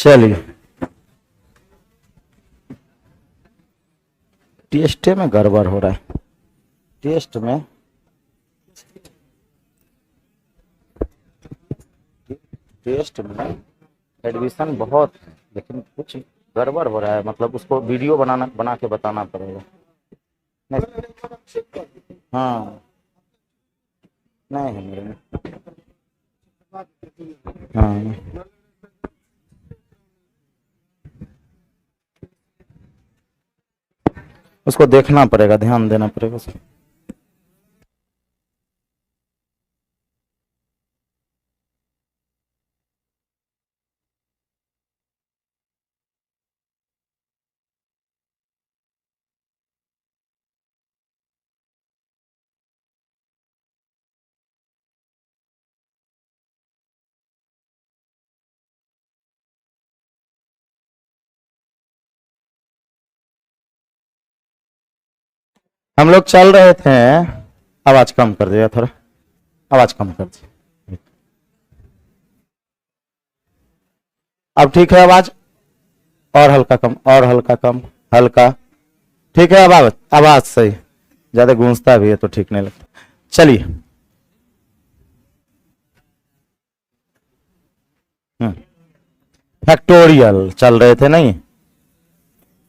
चलिए, टेस्ट में गड़बड़ हो रहा है। टेस्ट में एडमिशन बहुत है, लेकिन कुछ गड़बड़ हो रहा है। मतलब उसको वीडियो बना के बताना पड़ेगा। नहीं, हाँ, नहीं है मेरे में। हाँ, उसको देखना पड़ेगा, ध्यान देना पड़ेगा उसको। हम लोग चल रहे थे, आवाज कम कर दिया, थोड़ा आवाज कम कर दिया। अब ठीक है आवाज? और हल्का कम, और हल्का कम, हल्का। ठीक है, अब आवाज सही। ज्यादा गूंजता भी है तो ठीक नहीं लगता। चलिए, फैक्टोरियल चल रहे थे, नहीं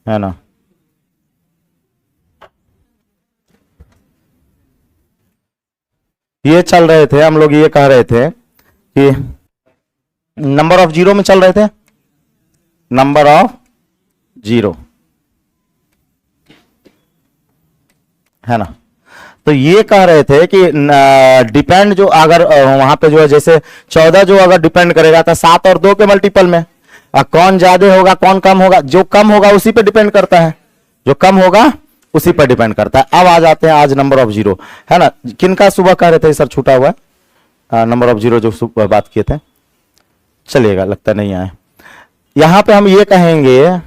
है ना? ये चल रहे थे हम लोग, ये कह रहे थे कि नंबर ऑफ जीरो में चल रहे थे, नंबर ऑफ जीरो, है ना? तो ये कह रहे थे कि डिपेंड जो अगर वहां पे जो है, जैसे 14 जो अगर डिपेंड करेगा तो 7 और 2 के मल्टीपल में कौन ज्यादा होगा कौन कम होगा, जो कम होगा उसी पे डिपेंड करता है, जो कम होगा उसी पर डिपेंड करता है। अब आ जाते हैं आज नंबर ऑफ जीरो, है ना? किनका सुबह कह रहे थे सर छूटा हुआ है नंबर ऑफ जीरो, जो सुबह बात किए थे? चलिएगा, लगता नहीं आए। यहां पे हम ये कहेंगे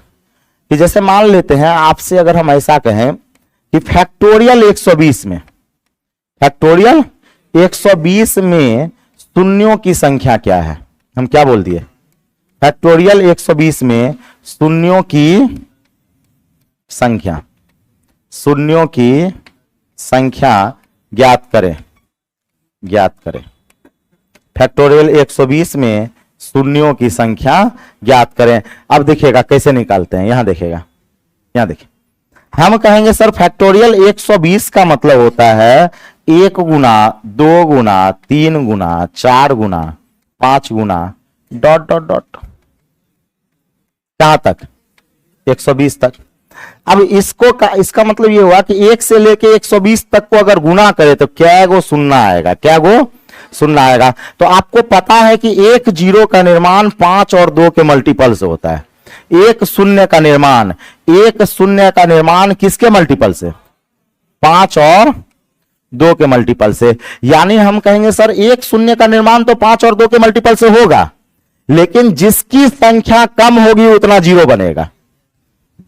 कि जैसे मान लेते हैं आपसे, अगर हम ऐसा कहें कि फैक्टोरियल 120 में, फैक्टोरियल 120 में शून्यों की संख्या क्या है? हम क्या बोल दिए? फैक्टोरियल 120 में शून्यों की संख्या, शून्यों की संख्या ज्ञात करें, ज्ञात करें। फैक्टोरियल 120 में शून्यों की संख्या ज्ञात करें। अब देखिएगा कैसे निकालते हैं, यहां देखिएगा, यहां देखिए। हम कहेंगे सर फैक्टोरियल 120 का मतलब होता है 1 गुना 2 गुना 3 गुना 4 गुना 5 गुना डॉट डॉट डॉट, कहां तक? 120 तक। अब इसका मतलब ये हुआ कि 1 से लेके 120 तक को अगर गुना करे तो क्या गो शून्य आएगा, क्या गो शून्य आएगा। तो आपको पता है कि एक जीरो का निर्माण 5 और 2 के मल्टीपल से होता है। एक शून्य का निर्माण, एक शून्य का निर्माण किसके मल्टीपल से? 5 और 2 के मल्टीपल से। यानी हम कहेंगे सर एक शून्य का निर्माण तो 5 और 2 के मल्टीपल से होगा, लेकिन जिसकी संख्या कम होगी उतना जीरो बनेगा।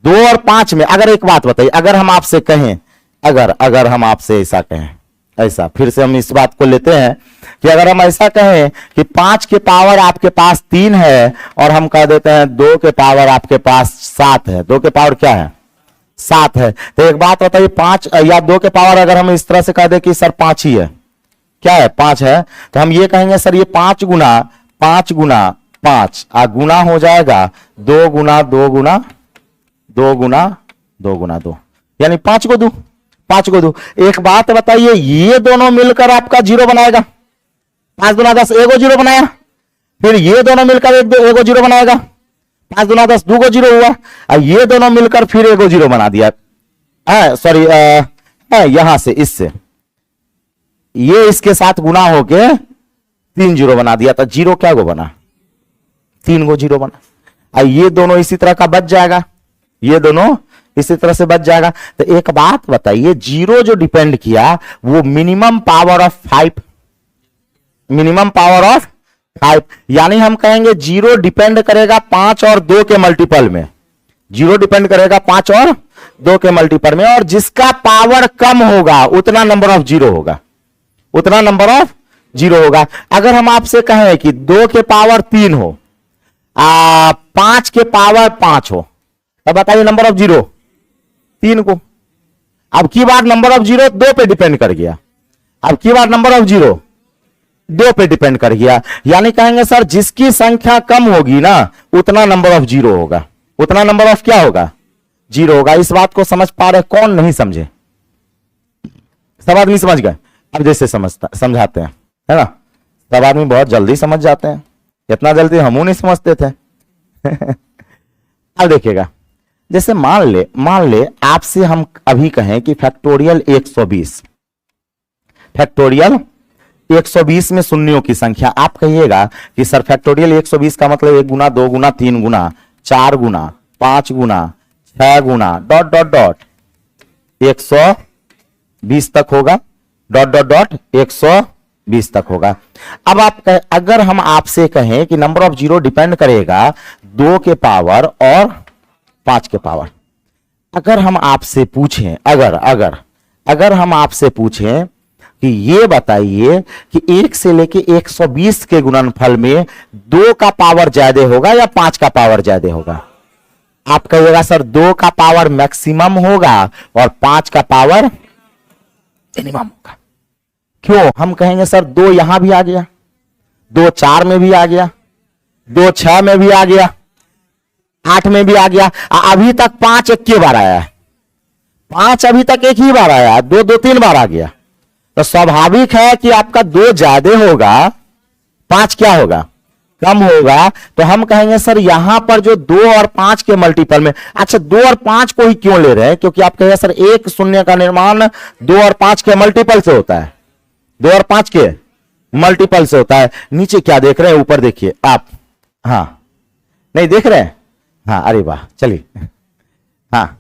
2 और 5 में अगर एक बात बताइए, अगर हम आपसे कहें, अगर हम आपसे ऐसा कहें, ऐसा फिर से हम इस बात को लेते हैं कि अगर हम ऐसा कहें कि 5 के पावर आपके पास 3 है और हम कह देते हैं 2 के पावर आपके पास 7 है, 2 के पावर क्या है? 7 है। तो एक बात बताइए, 5 या 2 के पावर अगर हम इस तरह से कह दे कि सर 5 ही है, क्या है? 5 है, तो हम ये कहेंगे सर ये 5 गुना 5 गुना 5 गुना हो जाएगा 2 गुना 2 गुना 2 गुना 2 गुना 2, यानी 5 को 2, 5 को 2। एक बात बताइए, ये दोनों मिलकर आपका जीरो बनाएगा। 5 गुना 10 एगो जीरो बनाया, फिर ये दोनों मिलकर एगो जीरो बनाएगा। 5 गुना 10 2 को जीरो हुआ, और ये दोनों मिलकर फिर एगो जीरो बना दिया। सॉरी, यहां से इससे ये इसके साथ गुना होके 3 जीरो बना दिया, तो जीरो क्या गो बना? 3 गो जीरो बना। और ये दोनों इसी तरह का बच जाएगा, ये दोनों इसी तरह से बच जाएगा। तो एक बात बताइए, जीरो जो डिपेंड किया वो minimum power of 5, minimum power of 5, यानी हम कहेंगे जीरो डिपेंड करेगा 5 और 2 के मल्टीपल में, जीरो डिपेंड करेगा 5 और 2 के मल्टीपल में, और जिसका पावर कम होगा उतना नंबर ऑफ जीरो होगा, उतना नंबर ऑफ जीरो होगा। अगर हम आपसे कहें कि 2 के पावर 3 हो, 5 के पावर 5 हो, तब बताइए नंबर ऑफ जीरो 3 को। अब की बार नंबर ऑफ जीरो 2 पे डिपेंड कर गया, अब की बार नंबर ऑफ जीरो 2 पे डिपेंड कर गया, यानी कहेंगे सर जिसकी संख्या कम होगी ना उतना नंबर ऑफ जीरो होगा, उतना नंबर ऑफ क्या होगा, जीरो होगा। इस बात को समझ पा रहे, कौन नहीं समझे, सब आदमी समझ गए। अब जैसे समझाते हैं, है ना, सब आदमी बहुत जल्दी समझ जाते हैं, इतना जल्दी हम नहीं समझते थे। अब देखिएगा, जैसे मान ले आपसे हम अभी कहें कि फैक्टोरियल 120, फैक्टोरियल 120 में शून्यों की संख्या, आप कहिएगा कि सर फैक्टोरियल 120 का मतलब 1 गुना 2 गुना 3 गुना 4 गुना 5 गुना 6 गुना डॉट डॉट डॉट 120 तक होगा, डॉट डॉट डॉट 120 तक होगा। अब आप अगर हम आपसे कहें कि नंबर ऑफ जीरो डिपेंड करेगा 2 के पावर और 5 के पावर, अगर हम आपसे पूछें, अगर हम आपसे पूछें कि ये बताइए कि 1 से लेके 120 के गुणनफल में 2 का पावर ज्यादा होगा या 5 का पावर ज्यादा होगा, आप कहिएगा सर 2 का पावर मैक्सिमम होगा और 5 का पावर मिनिमम होगा। क्यों? हम कहेंगे सर 2 यहां भी आ गया, 2 4 में भी आ गया, 2 6 में भी आ गया, 8 में भी आ गया, अभी तक 5 एक ही बार आया है, 5 अभी तक एक ही बार आया है, 2 2 3 बार आ गया, तो स्वाभाविक है कि आपका 2 ज्यादा होगा, 5 क्या होगा, कम होगा। तो हम कहेंगे सर यहां पर जो 2 और 5 के मल्टीपल में, अच्छा 2 और 5 को ही क्यों ले रहे हैं, क्योंकि आप कहेंगे सर एक शून्य का निर्माण 2 और 5 के मल्टीपल से होता है, 2 और 5 के मल्टीपल से होता है। नीचे क्या देख रहे हैं, ऊपर देखिए आप, हाँ नहीं देख रहे हैं, हाँ अरे वाह, चलिए हाँ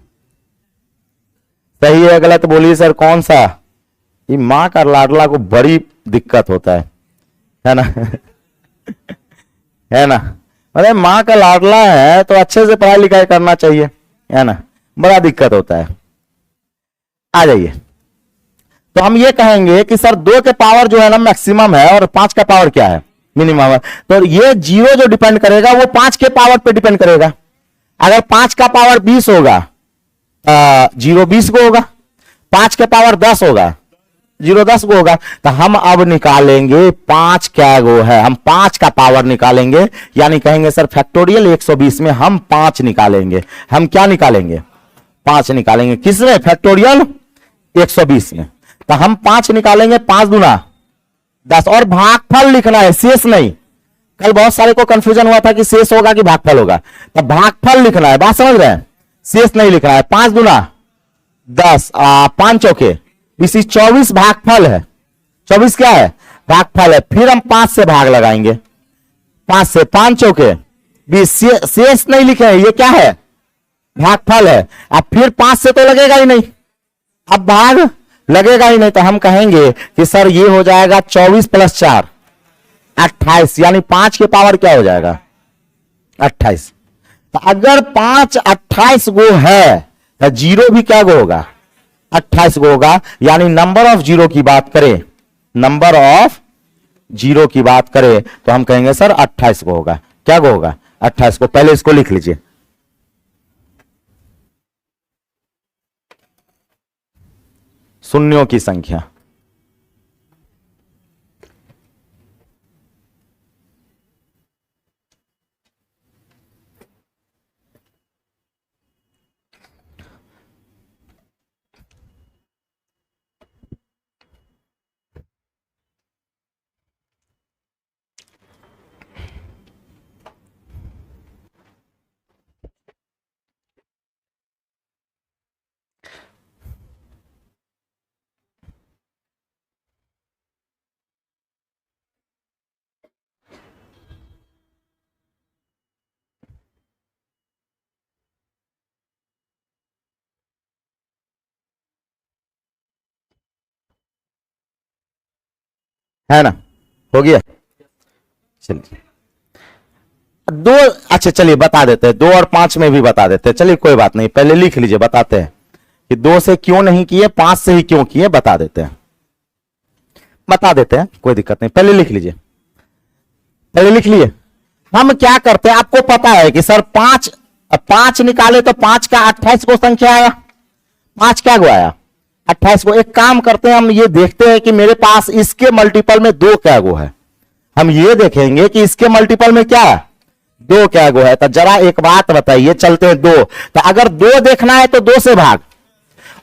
सही है गलत बोलिए सर, कौन सा, ये मां का लाडला को बड़ी दिक्कत होता है ना है ना, अरे मां का लाडला है तो अच्छे से पढ़ाई लिखाई करना चाहिए, है ना, बड़ा दिक्कत होता है। आ जाइए, तो हम ये कहेंगे कि सर 2 के पावर जो है ना मैक्सिमम है और 5 का पावर क्या है, मिनिमम है। तो ये जीरो जो डिपेंड करेगा वो 5 के पावर पे डिपेंड करेगा। अगर 5 का पावर 20 होगा, जीरो 20 को होगा, 5 के पावर 10 होगा, जीरो 10 को होगा। तो हम अब निकालेंगे 5 क्या गो है, हम 5 का पावर निकालेंगे, यानी कहेंगे सर फैक्टोरियल 120 में हम 5 निकालेंगे। हम क्या निकालेंगे, 5 निकालेंगे, किसमें, फैक्टोरियल 120 में। तो हम 5 निकालेंगे, 5 दूना 10, और भागफल लिखना है, शेष नहीं। कल बहुत सारे को कंफ्यूजन हुआ था कि शेष होगा कि भागफल होगा, तो भागफल लिखना है, बात समझ रहे हैं, शेष नहीं लिखना है। 5 दूना 10, 5 चौके 20, 24 भागफल है, 24 क्या है, भागफल है। फिर हम 5 से भाग लगाएंगे, 5 से, 5 चौके 20, शेष नहीं लिखे हैं, ये क्या है, भागफल है। अब फिर 5 से तो लगेगा ही नहीं, अब भाग लगेगा ही नहीं, तो हम कहेंगे कि सर ये हो जाएगा 24 + 4 28, यानी 5 के पावर क्या हो जाएगा, 28। तो अगर 5 28 गो है तो जीरो भी क्या गो होगा, 28 गो होगा। यानी नंबर ऑफ जीरो की बात करें, नंबर ऑफ जीरो की बात करें तो हम कहेंगे सर 28 गो होगा, क्या गो होगा, 28 को। पहले इसको लिख लीजिए, शून्यों की संख्या, है ना, हो गया। चलिए 2, अच्छा चलिए बता देते हैं, 2 और 5 में भी बता देते हैं, चलिए कोई बात नहीं, पहले लिख लीजिए, बताते हैं कि 2 से क्यों नहीं किए, 5 से ही क्यों किए, बता देते हैं, कोई दिक्कत नहीं, पहले लिख लीजिए, पहले लिख लिए। हम क्या करते हैं, आपको पता है कि सर 5 निकाले तो 5 का 28 को संख्या आया, 5 क्या गो आया 28 को। एक काम करते हैं, हम ये देखते हैं कि मेरे पास इसके मल्टीपल में 2 क्या गो है। हम ये देखेंगे कि इसके मल्टीपल में क्या है 2 क्या गो है। तो जरा एक बात बताइए, चलते हैं 2। तो अगर 2 देखना है तो 2 से भाग,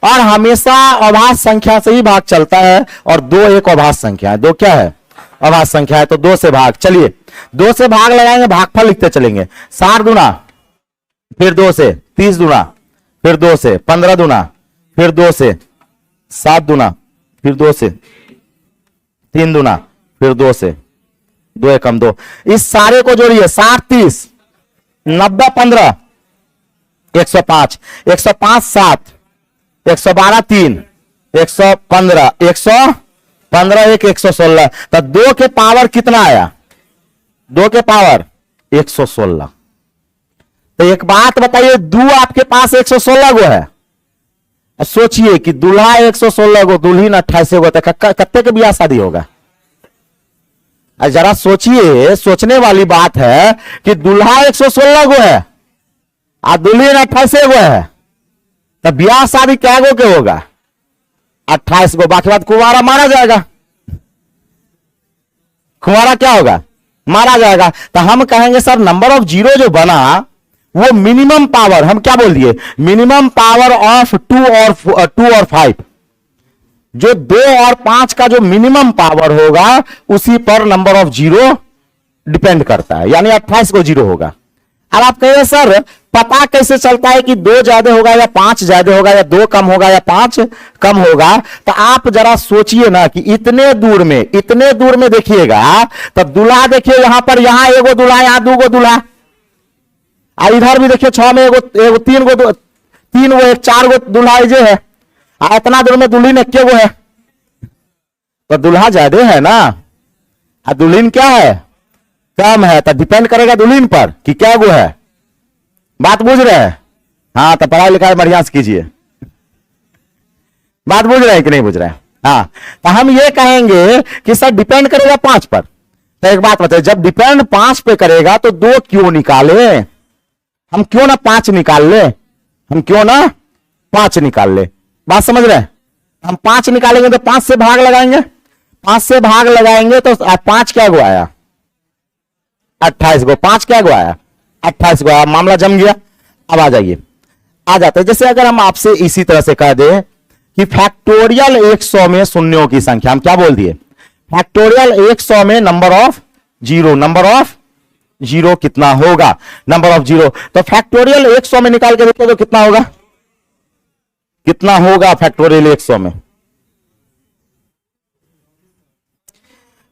और हमेशा अभाज्य संख्या से ही भाग चलता है, और 2 एक अभाज्य संख्या है। 2 क्या है अभाज्य संख्या है, तो 2 से भाग। चलिए 2 से भाग लगाएंगे, भागफल लिखते चलेंगे। 4 दूना, फिर 2 से 30 दूना, फिर 2 से 15 दूना, फिर 2 से 7 दूना, फिर 2 से 3 दूना, फिर 2 से 2 एकम 2। इस सारे को जोड़िए, 60 30 90 15 105, 105 7, 112 3, 115 115 1 116। तो 2 के पावर कितना आया 2 के पावर 116। तो एक बात बताइए, 2 आपके पास 116 गो है। सोचिए कि दूल्हा 116 गो, दुल्हन 28 गो, तो कत्ते के ब्याह शादी होगा। जरा सोचिए, सोचने वाली बात है कि दूल्हा 116 गो है और दुल्हन 28 गो है, तो ब्याह शादी क्या गो के होगा 28 गो। बाकी बात कुंवारा मारा जाएगा, कुंवारा क्या होगा मारा जाएगा। तो हम कहेंगे सर नंबर ऑफ जीरो जो बना वो मिनिमम पावर, हम क्या बोल दिए मिनिमम पावर ऑफ 2 और 5, जो 2 और 5 का जो मिनिमम पावर होगा उसी पर नंबर ऑफ जीरो डिपेंड करता है, यानी 28 को जीरो होगा। अब आप कहेंगे सर पता कैसे चलता है कि 2 ज्यादा होगा या 5 ज्यादा होगा, या 2 कम होगा या 5 कम होगा। तो आप जरा सोचिए ना कि इतने दूर में देखिएगा, तो दूल्हा देखिए यहां पर, यहां एगो दूल्हा, यहां 2 गो दूल्हा, और इधर भी देखिए 6 में एगो 3 गो 1 4 गो दूल्हा जे है, इतना दूर में दुल्हन एक गो है। तो दूल्हा ज्यादा है ना, और दुल्हन क्या है कम है। तो डिपेंड करेगा दुल्हन पर कि क्या गो है। बात बुझ रहे हैं? हाँ, तो पढ़ाई लिखाई बढ़िया से कीजिए। बात बुझ रहे हैं कि नहीं बुझ रहे हैं? हाँ, तो हम ये कहेंगे कि सर डिपेंड करेगा 5 पर। तो एक बात बताइए, जब डिपेंड 5 पे करेगा तो 2 क्यों निकाले, हम क्यों ना 5 निकाल ले, हम क्यों ना 5 निकाल ले। बात समझ रहे हैं? हम 5 निकालेंगे तो 5 से भाग लगाएंगे, 5 से भाग लगाएंगे तो 5 क्या गो आया 28 गो, 5 क्या गो आया 28 गो आया। मामला जम गया। अब आ जाइए, आ जाते हैं। जैसे अगर हम आपसे इसी तरह से कह दें कि फैक्टोरियल 100 में शून्यों की संख्या, हम क्या बोल दिए फैक्टोरियल 100 में नंबर ऑफ जीरो कितना होगा, नंबर ऑफ जीरो। तो फैक्टोरियल 100 में निकाल के देखो तो कितना होगा फैक्टोरियल 100 में।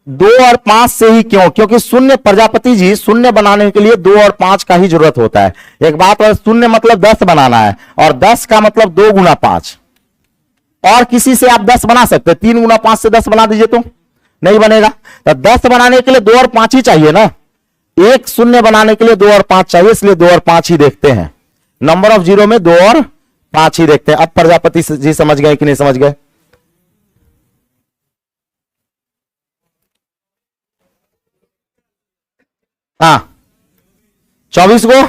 2 और 5 से ही क्यों, क्योंकि शून्य, प्रजापति जी शून्य बनाने के लिए 2 और 5 का ही जरूरत होता है। एक बात है, शून्य मतलब 10 बनाना है, और 10 का मतलब 2 गुना 5। और किसी से आप 10 बना सकते हैं, 3 गुना 5 से 10 बना दीजिए तो नहीं बनेगा। तो 10 बनाने के लिए 2 और 5 ही चाहिए ना, एक शून्य बनाने के लिए 2 और 5 चाहिए, इसलिए 2 और 5 ही देखते हैं। नंबर ऑफ जीरो में 2 और 5 ही देखते हैं। अब प्रजापति जी समझ गए कि नहीं समझ गए? हाँ, 24 गो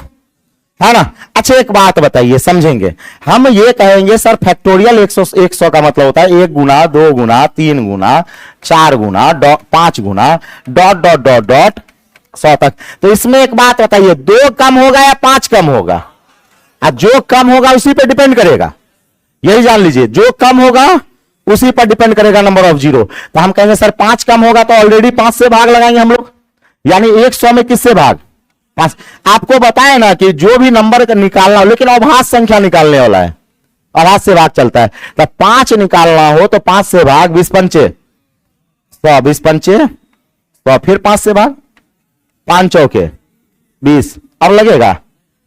है ना। अच्छा एक बात बताइए, समझेंगे। हम ये कहेंगे सर फैक्टोरियल 100 का मतलब होता है 1 गुना 2 गुना 3 गुना 4 गुना 5 गुना डॉट डॉट डॉट डॉट 100 तक। तो इसमें एक बात बताइए, 2 कम होगा या 5 कम होगा? और जो कम होगा उसी पे डिपेंड करेगा, यही जान लीजिए, जो कम होगा उसी पर डिपेंड करेगा नंबर ऑफ जीरो। तो हम कहेंगे सर 5 कम होगा तो ऑलरेडी 5 से भाग लगाएंगे हम लोग, यानी 100 में किससे भाग 5। आपको बताया ना कि जो भी नंबर निकालना हो, लेकिन अभाज्य संख्या निकालने वाला है, अभाज्य से भाग चलता है। तो 5 निकालना हो तो 5 से भाग, 20 पंचे 100, 20 पंचे 100, फिर 5 से भाग, 5 चौके 20। अब लगेगा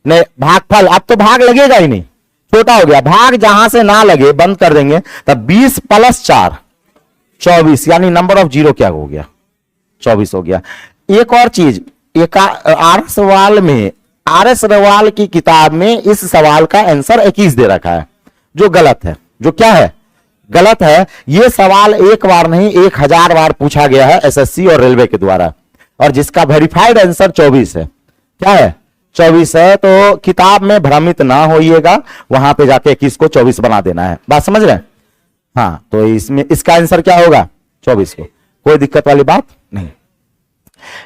नहीं भागफल, अब तो भाग लगेगा ही नहीं, छोटा हो गया। भाग जहां से ना लगे बंद कर देंगे। तब 20 + 4 24, यानी नंबर ऑफ जीरो क्या हो गया 24 हो गया। एक और चीज, आर एस रवाल की किताब में इस सवाल का आंसर 21 दे रखा है, जो गलत है। जो क्या है गलत है। यह सवाल एक बार नहीं 1000 बार पूछा गया है एसएससी और रेलवे के द्वारा। और जिसका वेरीफाइड आंसर 24 है। क्या है? 24 है। तो किताब में भ्रमित ना होइएगा, वहां पे जाके 21 को 24 बना देना है। बात समझ रहे हैं? हाँ, तो इसमें इसका आंसर क्या होगा? 24 को। कोई दिक्कत वाली बात नहीं।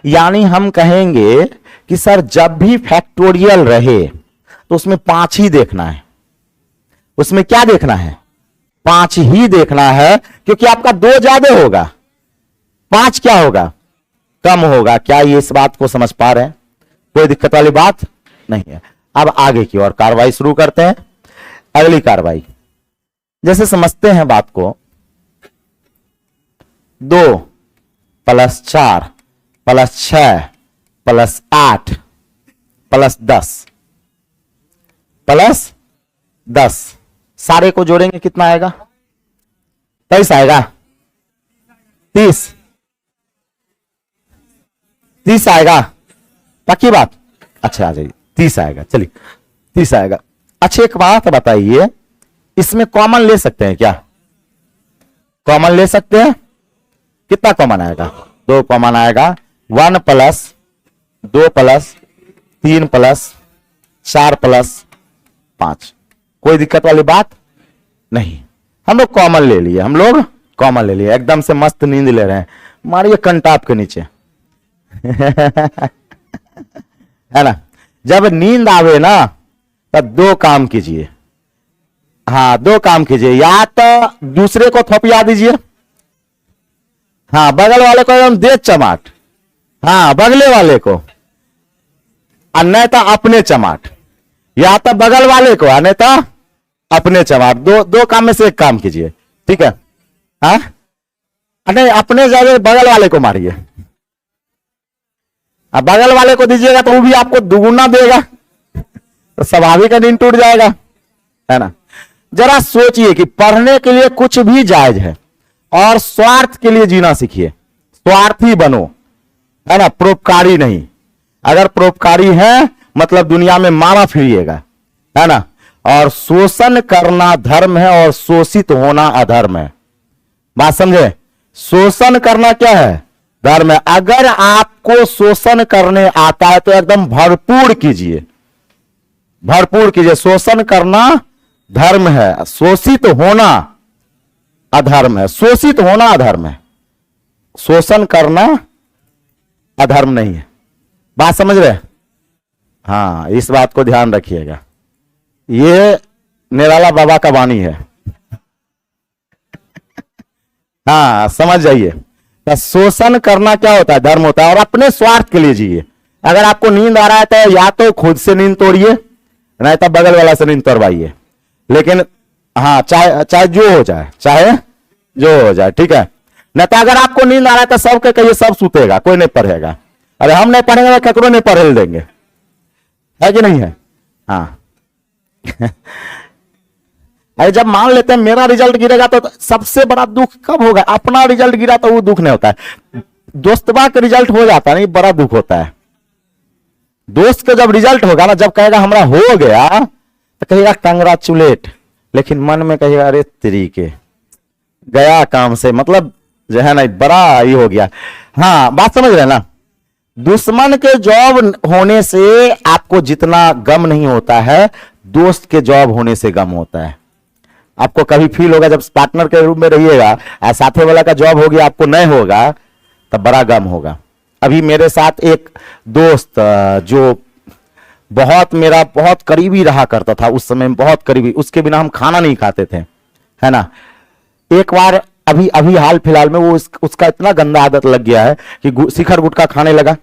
यानी हम कहेंगे कि सर जब भी फैक्टोरियल रहे तो उसमें 5 ही देखना है। उसमें क्या देखना है? 5 ही देखना है, क्योंकि आपका 2 ज्यादा होगा, 5 क्या होगा? कम होगा। क्या ये इस बात को समझ पा रहे हैं? कोई दिक्कत वाली बात नहीं है। अब आगे की ओर कार्रवाई शुरू करते हैं। अगली कार्रवाई जैसे समझते हैं बात को, 2 + 4 + 6 + 8 + 10 सारे को जोड़ेंगे कितना आएगा? 23 आएगा। 30 आएगा। पक्की बात? अच्छा आ जाइए, 30 आएगा। चलिए 30 आएगा। अच्छा एक बात बताइए, इसमें कॉमन ले सकते हैं क्या? कॉमन ले सकते हैं? कितना कॉमन आएगा? 2 कॉमन आएगा। 1 + 2 + 3 + 4 + 5। कोई दिक्कत वाली बात नहीं। हम लोग कॉमन ले लिए, हम लोग कॉमन ले लिए। एकदम से मस्त नींद ले रहे हैं। मारिए कंटाप के नीचे है ना। जब नींद आवे ना तब 2 काम कीजिए। हाँ 2 काम कीजिए, या तो दूसरे को थोपिया दीजिए, हाँ बगल वाले को एकदम दे चमाट, हाँ बगले वाले को, और नहीं तो अपने चमाट, या तो बगल वाले को नहीं तो अपने चमाट। 2 काम में से एक काम कीजिए, ठीक है? हाँ नहीं, अपने जगह बगल वाले को मारिए। अब बगल वाले को दीजिएगा तो वो भी आपको दुगुना देगा, तो स्वाभाविक नींद टूट जाएगा, है ना। जरा सोचिए कि पढ़ने के लिए कुछ भी जायज है, और स्वार्थ के लिए जीना सीखिए। स्वार्थी बनो, है ना, परोपकारी नहीं। अगर परोपकारी है मतलब दुनिया में मारा फिरिएगा, है ना। और शोषण करना धर्म है और शोषित होना अधर्म है। बात समझे? शोषण करना क्या है? धर्म है। अगर आपको शोषण करने आता है तो एकदम भरपूर कीजिए, भरपूर कीजिए। शोषण करना धर्म है, शोषित होना अधर्म है। शोषित होना अधर्म है, शोषण करना अधर्म नहीं है। बात समझ रहे? हाँ, इस बात को ध्यान रखिएगा। ये निराला बाबा का वाणी है। हाँ समझ जाइए। तो शोषण करना क्या होता है? धर्म होता है। और अपने स्वार्थ के लिए जिए। अगर आपको नींद आ रहा है तो या तो खुद से नींद तोड़िए, नहीं तो बगल वाला से नींद तोड़वाइए। लेकिन हाँ चाहे जो हो जाए, चाहे जो हो जाए, ठीक है। नहीं तो अगर आपको नींद आ रहा है तो सबके कहिए, सब सुतेगा, कोई नहीं पढ़ेगा। अरे हम नहीं पढ़ेंगे तो ककरो नहीं पढ़े देंगे, है कि नहीं है? हाँ अरे जब मान लेते हैं मेरा रिजल्ट गिरेगा तो सबसे बड़ा दुख कब होगा? अपना रिजल्ट गिरा तो वो दुख नहीं होता है, दोस्तबा का रिजल्ट हो जाता है नहीं, बड़ा दुख होता है। दोस्त का जब रिजल्ट होगा ना, जब कहेगा हमारा हो गया तो कहेगा कंग्रेचुलेट, लेकिन मन में कहेगा अरे तरीके गया काम से, मतलब जो है ना बड़ा ये हो गया। हाँ बात समझ रहे ना। दुश्मन के जॉब होने से आपको जितना गम नहीं होता है, दोस्त के जॉब होने से गम होता है। आपको कभी फील होगा जब पार्टनर के रूप में रहिएगा, साथे वाला का जॉब हो गया आपको नहीं होगा, तब बड़ा गम होगा। अभी मेरे साथ एक दोस्त जो बहुत मेरा बहुत करीबी रहा करता था, उस समय बहुत करीबी, उसके बिना हम खाना नहीं खाते थे, है ना। एक बार अभी अभी हाल फिलहाल में वो उसका इतना गंदा आदत लग गया है कि शिखर गुटखा खाने लगा,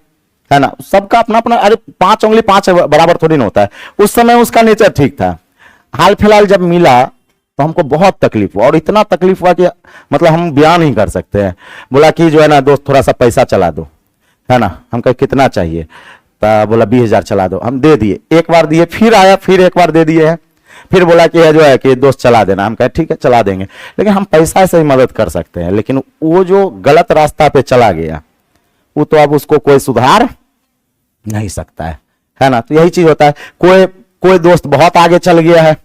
है ना। सबका अपना अपना, अरे 5 उंगली 5 बराबर थोड़ी ना होता है। उस समय उसका नेचर ठीक था। हाल फिलहाल जब मिला तो हमको बहुत तकलीफ हुआ, और इतना तकलीफ हुआ कि मतलब हम बयान नहीं कर सकते हैं। बोला कि जो है ना दोस्त थोड़ा सा पैसा चला दो, है ना। हम कहे कितना चाहिए? तो बोला 20,000 चला दो। हम दे दिए, एक बार दिए, फिर आया, फिर एक बार दे दिए हैं, फिर बोला कि है जो है कि दोस्त चला देना। हम कहे ठीक है चला देंगे, लेकिन हम पैसा से ही मदद कर सकते हैं। लेकिन वो जो गलत रास्ता पे चला गया, वो तो अब उसको कोई सुधार नहीं सकता है ना। तो यही चीज होता है। कोई दोस्त बहुत आगे चल गया है,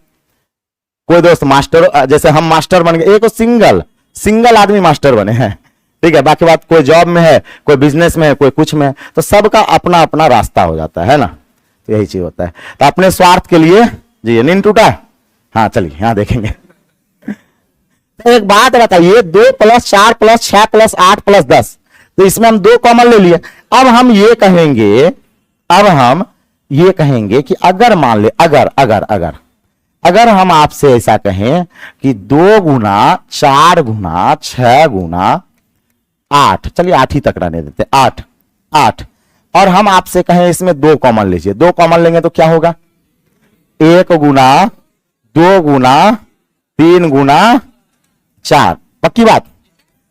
कोई दोस्त मास्टर, जैसे हम मास्टर बन गए, एक सिंगल आदमी मास्टर बने हैं, ठीक है, बाकी बात कोई जॉब में है, कोई बिजनेस में है, कोई कुछ में है, तो सबका अपना अपना रास्ता हो जाता है ना, तो यही चीज होता है। तो अपने स्वार्थ के लिए जी नींद टूटा। हाँ चलिए यहां देखेंगे। तो एक बात बताइए, 2 + 4 + 6 + 8 + 10, तो इसमें हम 2 कॉमन ले लिए। अब हम ये कहेंगे कि अगर मान ले, अगर हम आपसे ऐसा कहें कि 2 × 4 × 6 × 8, चलिए 8 ही तक रहने देते, 8, और हम आपसे कहें इसमें 2 कॉमन लीजिए, 2 कॉमन लेंगे तो क्या होगा, 1 × 2 × 3 × 4, पक्की बात।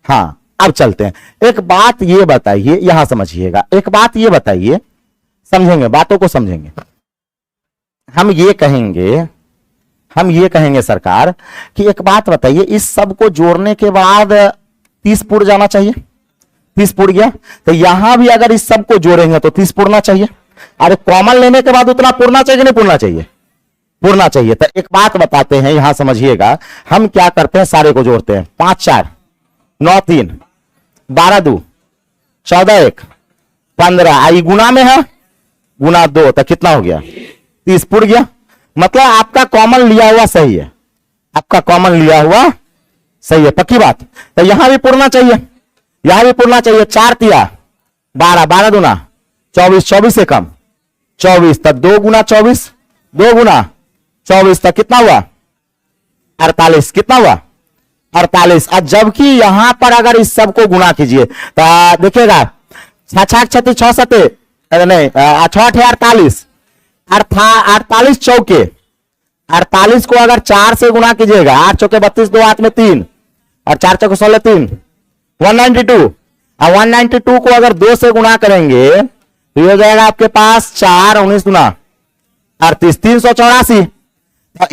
हाँ अब चलते हैं। एक बात ये बताइए, यहां समझिएगा, एक बात ये बताइए, समझेंगे, बातों को समझेंगे। हम ये कहेंगे सरकार कि एक बात बताइए, इस सब को जोड़ने के बाद 30 पुर जाना चाहिए, 30 पुर गया, तो यहां भी अगर इस सब को जोड़ेंगे तो 30 पुरना चाहिए। अरे कॉमन लेने के बाद उतना पुरना चाहिए कि नहीं पुरना चाहिए, पुरना चाहिए। तो एक बात बताते हैं, यहां समझिएगा, हम क्या करते हैं, सारे को जोड़ते हैं, 5 4 9 3 12 2 14 1 15, आई गुना में है, गुना 2, तो कितना हो गया, 30 पुर गया। मतलब आपका कॉमन लिया हुआ सही है, आपका कॉमन लिया हुआ सही है, पक्की बात। तो यहां भी पुरना चाहिए, यहां भी पुरना चाहिए। 4 3 12, 12 दूना 24, 24 से कम 24, तब 2 × 24, 2 × 24, तक कितना हुआ, 48, कितना हुआ, 48। और जबकि यहां पर अगर इस सब को गुना कीजिए तो देखिएगा, 6 6 36 6 7, नहीं 6 8 48, 48 चौके, 48 को अगर 4 से गुना कीजिएगा, 8 चौके 32, 2 हाथ में 3, और 4 चौके 16 3, 192। और 192 को अगर 2 से गुना करेंगे तो हो जाएगा आपके पास 4 19 दूना 38, 384।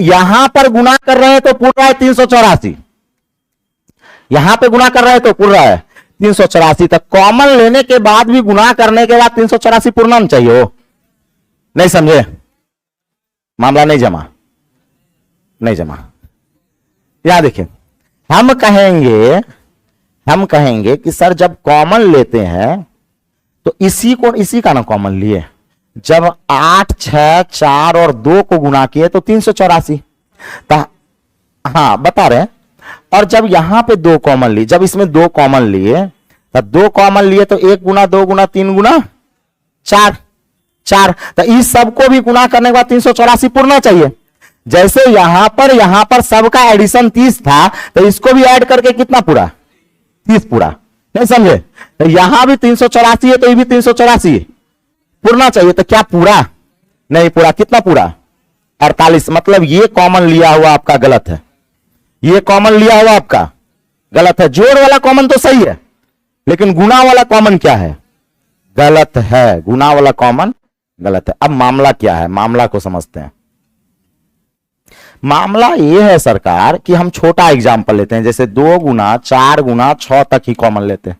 यहां पर गुना कर रहे हैं तो पूर रहा है 384, यहां पे गुना कर रहे हैं तो पूर रहा है 384। तक कॉमन लेने के बाद भी गुना करने के बाद 384 पूर्णन चाहिए हो, नहीं समझे, मामला नहीं जमा। यहां देखिए, हम कहेंगे कि सर जब कॉमन लेते हैं तो इसी का ना कॉमन लिए, जब 8 6 4 और 2 को गुना किए तो 384, हाँ बता रहे हैं। और जब यहां पे 2 कॉमन लिए, जब इसमें 2 कॉमन लिए, तब 2 कॉमन लिए तो 1 × 2 × 3 × 4, तो इस सब को भी गुना करने के बाद 384 पूर्णा चाहिए। जैसे यहां पर सबका एडिशन 30 था, तो इसको भी ऐड करके कितना पूरा, 30 पूरा, नहीं समझे। तो यहां भी 384 है तो ये भी 384 पूर्णा चाहिए, तो क्या पूरा, नहीं पूरा, कितना पूरा, 48। मतलब ये कॉमन लिया हुआ आपका गलत है, ये कॉमन लिया हुआ आपका गलत है। जोड़ वाला कॉमन तो सही है, लेकिन गुना वाला कॉमन क्या है, गलत है, गुना वाला कॉमन गलत है। अब मामला क्या है, मामला को समझते हैं। मामला यह है सरकार कि हम छोटा एग्जांपल लेते हैं, जैसे 2 × 4 × 6 तक ही कॉमन लेते हैं,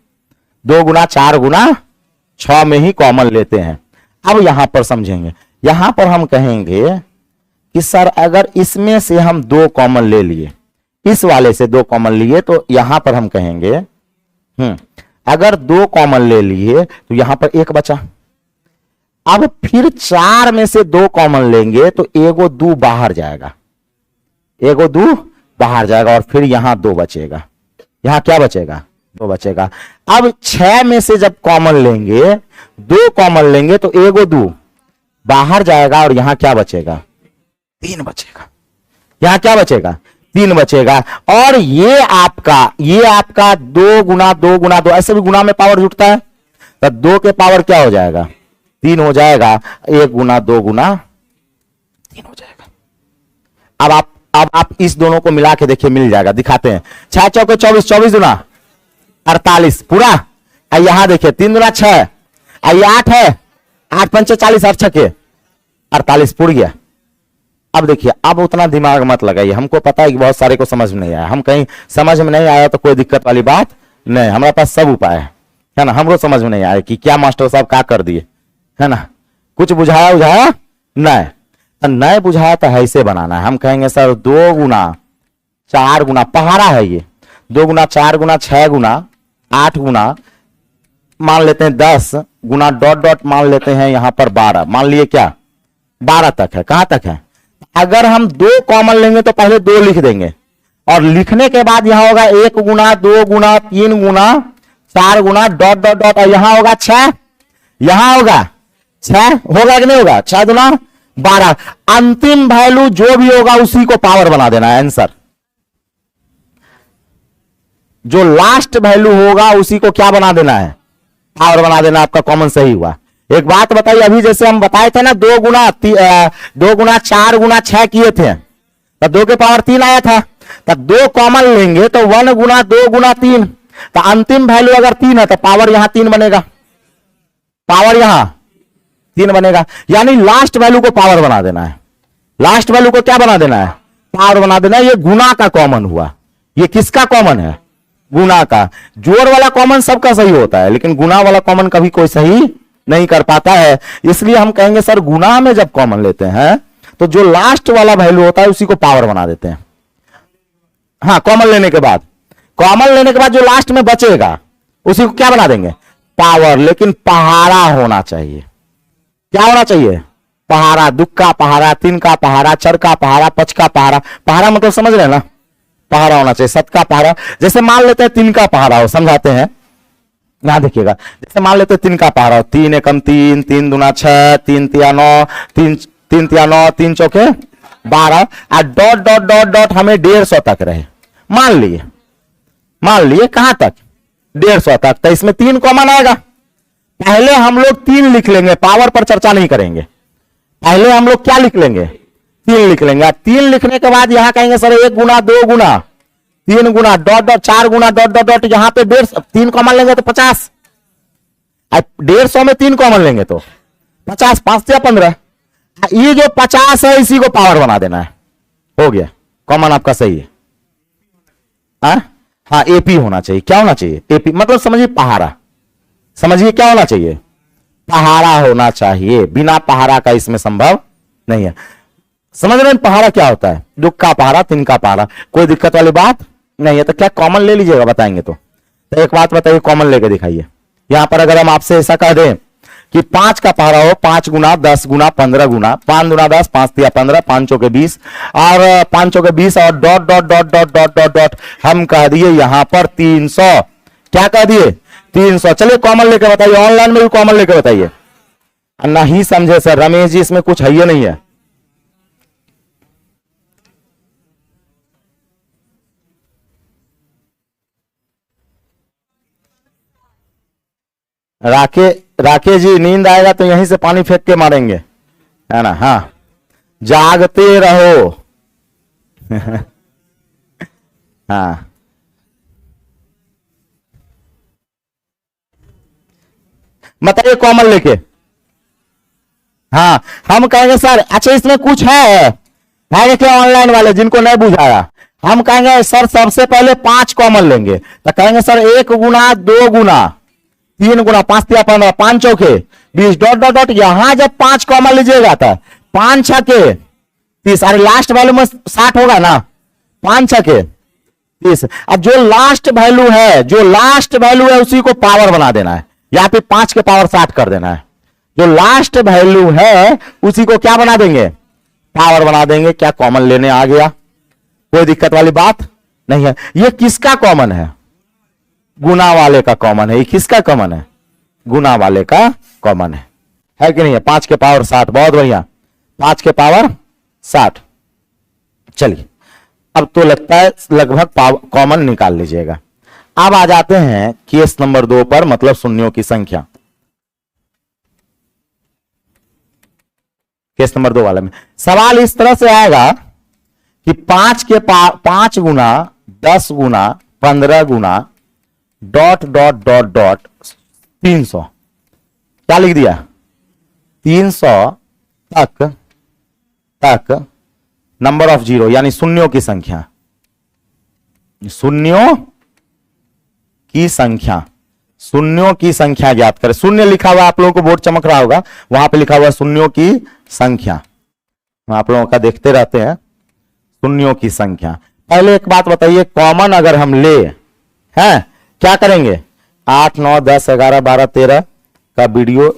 2 × 4 × 6 में ही कॉमन लेते हैं। अब यहां पर समझेंगे, यहां पर हम कहेंगे कि सर अगर इसमें से हम 2 कॉमन ले लिए, इस वाले से 2 कॉमन लिए, तो यहां पर हम कहेंगे अगर 2 कॉमन ले लिए तो यहां पर 1 बचा। अब फिर 4 में से 2 कॉमन लेंगे तो एगो 2 बाहर जाएगा, एगो 2 बाहर जाएगा, और फिर यहां 2 बचेगा, यहां क्या बचेगा, 2 बचेगा। अब 6 में से जब कॉमन लेंगे, 2 कॉमन लेंगे तो एगो 2 बाहर जाएगा, और यहां क्या बचेगा, 3 बचेगा, यहां क्या बचेगा, 3 बचेगा। और ये आपका 2 × 2 × 2, ऐसे भी गुना में पावर जुटता है, तो 2 के पावर क्या हो जाएगा, 3 हो जाएगा, 1 × 2 × 3 हो जाएगा। अब आप इस दोनों को मिला के देखिए, मिल जाएगा, दिखाते हैं। 6 चौके 24, 24 दूना 48 पूरा। यहां देखिए 3 दूना 6, 8 है, 8 पंचे 40, 8 छके 48 पूर गया। अब देखिए, अब उतना दिमाग मत लगाइए, हमको पता है कि बहुत सारे को समझ में नहीं आया, हम कहीं समझ में नहीं आया तो कोई दिक्कत वाली बात नहीं, हमारे पास सब उपाय है ना। हमको समझ में नहीं आया कि क्या मास्टर साहब क्या कर दिए, है ना, कुछ बुझाया नहीं बुझाया तो ऐसे बनाना है। हम कहेंगे सर 2 × 4 × पहाड़ा है ये, 2 × 4 × 6 × 8 गुना मान लेते हैं 10 गुना डॉट डॉट मान लेते हैं यहां पर 12, मान लिए क्या 12 तक है, कहां तक है। अगर हम 2 कॉमन लेंगे तो पहले 2 लिख देंगे और लिखने के बाद यहां होगा 1 गुना 2 गुना 3 गुना 4 गुना डॉट डॉट डॉट, और यहां होगा 6, यहां होगा 6, होगा कि नहीं होगा, 6 गुना 12। अंतिम वैल्यू जो भी होगा उसी को पावर बना देना है। आंसर जो लास्ट वैल्यू होगा उसी को क्या बना देना है, पावर बना देना। आपका कॉमन सही हुआ। एक बात बताइए, अभी जैसे हम बताए थे ना 2 गुना 4 गुना 6 किए थे तो 2 के पावर 3 आया था, तो 2 कॉमन लेंगे तो 1 गुना 2 गुना 3, तो अंतिम वैल्यू अगर 3 है तो पावर यहां 3 बनेगा, पावर यहां 3 बनेगा। यानी लास्ट वैल्यू को पावर बना देना है, लास्ट वैल्यू को क्या बना देना है, पावर बना देना है। ये गुना का कॉमन हुआ। ये किसका कॉमन है, गुना का। जोड़ वाला कॉमन सबका सही होता है लेकिन गुना वाला कॉमन कभी कोई सही नहीं कर पाता है। इसलिए हम कहेंगे सर गुना में जब कॉमन लेते हैं तो जो लास्ट वाला वैल्यू होता है उसी को पावर बना देते हैं। हाँ, कॉमन लेने के बाद, कॉमन लेने के बाद जो लास्ट में बचेगा उसी को क्या बना देंगे, पावर। लेकिन पहाड़ा होना चाहिए, क्या होना चाहिए, पहाड़ा। दुख का पहाड़ा, 3 का पहाड़ा, चर का पहाड़ा, पच का पहाड़ा। पहाड़ा मतलब समझ रहे हैं ना, पहाड़ा होना चाहिए, 7 का पहाड़ा। जैसे मान लेते हैं 3 का पहाड़ा हो, समझाते हैं, यहां देखिएगा। जैसे मान लेते हैं 3 का पहाड़ा हो, 3 एकम 3, 3 दूना 6, 3 तिया 9, 3 तिया 9, 3 चौके 12, और डॉट डॉट डॉट डॉट हमें 150 तक रहे। मान लिए कहां तक, 150 तक। तो इसमें 3 कॉमन आएगा। पहले हम लोग 3 लिख लेंगे, पावर पर चर्चा नहीं करेंगे। पहले हम लोग क्या लिख लेंगे, 3 लिख लेंगे। 3 लिखने के बाद यहां कहेंगे सर 1 गुना 2 गुना 3 गुना डॉट डॉट 4 गुना डॉट डॉट डॉट, यहां पे 150, 3 कॉमन लेंगे तो 50, 150 में 3 कॉमन लेंगे तो 50, 5 या 15। ये जो 50 है इसी को पावर बना देना है। हो गया, कॉमन आपका सही है। हाँ, एपी होना चाहिए। क्या होना चाहिए, एपी मतलब समझिए पहाड़ा। समझिए क्या होना चाहिए, पहाड़ा होना चाहिए। बिना पहाड़ा का इसमें संभव नहीं है। समझ रहे हैं पहाड़ा क्या होता है, दुख का पहाड़ा, 3 का पहाड़ा, कोई दिक्कत वाली बात नहीं है। तो क्या कॉमन ले लीजिएगा, बताएंगे तो एक बात बताइए, कॉमन लेके दिखाइए। यहां पर अगर हम आपसे ऐसा कह दें कि 5 का पहाड़ा हो, 5 गुना 10 गुना 15 गुना, 5 गुना 10, 5 तिया 15, 5 चौके 20, और 5 चौके 20 और dot dot dot dot dot dot dot, हम कह दिए यहां पर 300। क्या कह दिए, 300। चलिए कॉमन लेके बताइए, ऑनलाइन में भी कॉमन लेके बताइए। नहीं समझे सर रमेश जी, इसमें कुछ है ही नहीं है। राकेश जी, नींद आएगा तो यहीं से पानी फेंक के मारेंगे, है ना। हाँ, जागते रहो। हाँ, बताइए कॉमन लेके। हाँ, हम कहेंगे सर अच्छा इसमें कुछ है क्या ऑनलाइन वाले जिनको नहीं बुझाया, हम कहेंगे सर सबसे पहले 5 कॉमन लेंगे। तो कहेंगे सर 1 गुना 2 गुना 3 गुना 5 तिया 15, 5 चौके 20 डॉट डॉट डॉट। यहां जब 5 कॉमन लीजिएगा था, 5 छके 30, अरे लास्ट वैल्यू में 60 होगा ना, 5 छके 30। अब जो लास्ट वैल्यू है उसी को पावर बना देना है। यहां पे 5 के पावर 60 कर देना है। जो लास्ट वैल्यू है उसी को क्या बना देंगे, पावर बना देंगे। क्या कॉमन लेने आ गया, कोई दिक्कत वाली बात नहीं है। ये किसका कॉमन है, गुना वाले का कॉमन है। ये किसका कॉमन है, गुना वाले का कॉमन है कि नहीं है। 5 के पावर 60, बहुत बढ़िया, 5 के पावर 60। चलिए अब तो लगता है लगभग कॉमन निकाल लीजिएगा। अब आ जाते हैं केस नंबर 2 पर, मतलब शून्यों की संख्या। केस नंबर 2 वाले में सवाल इस तरह से आएगा कि 5 गुना 10 गुना 15 गुना डॉट डॉट डॉट डॉट 300। क्या लिख दिया, 300 तक नंबर ऑफ जीरो, यानी शून्यों की संख्या। शून्यों की संख्या ज्ञात करें। शून्य लिखा हुआ आप लोगों को बोर्ड चमक रहा होगा, वहां पे लिखा हुआ शून्यों की संख्या। आप लोगों का देखते रहते हैं, शून्यों की संख्या। पहले एक बात बताइए, कॉमन अगर हम ले हैं क्या करेंगे, 8 9 10 11 12 13 का वीडियो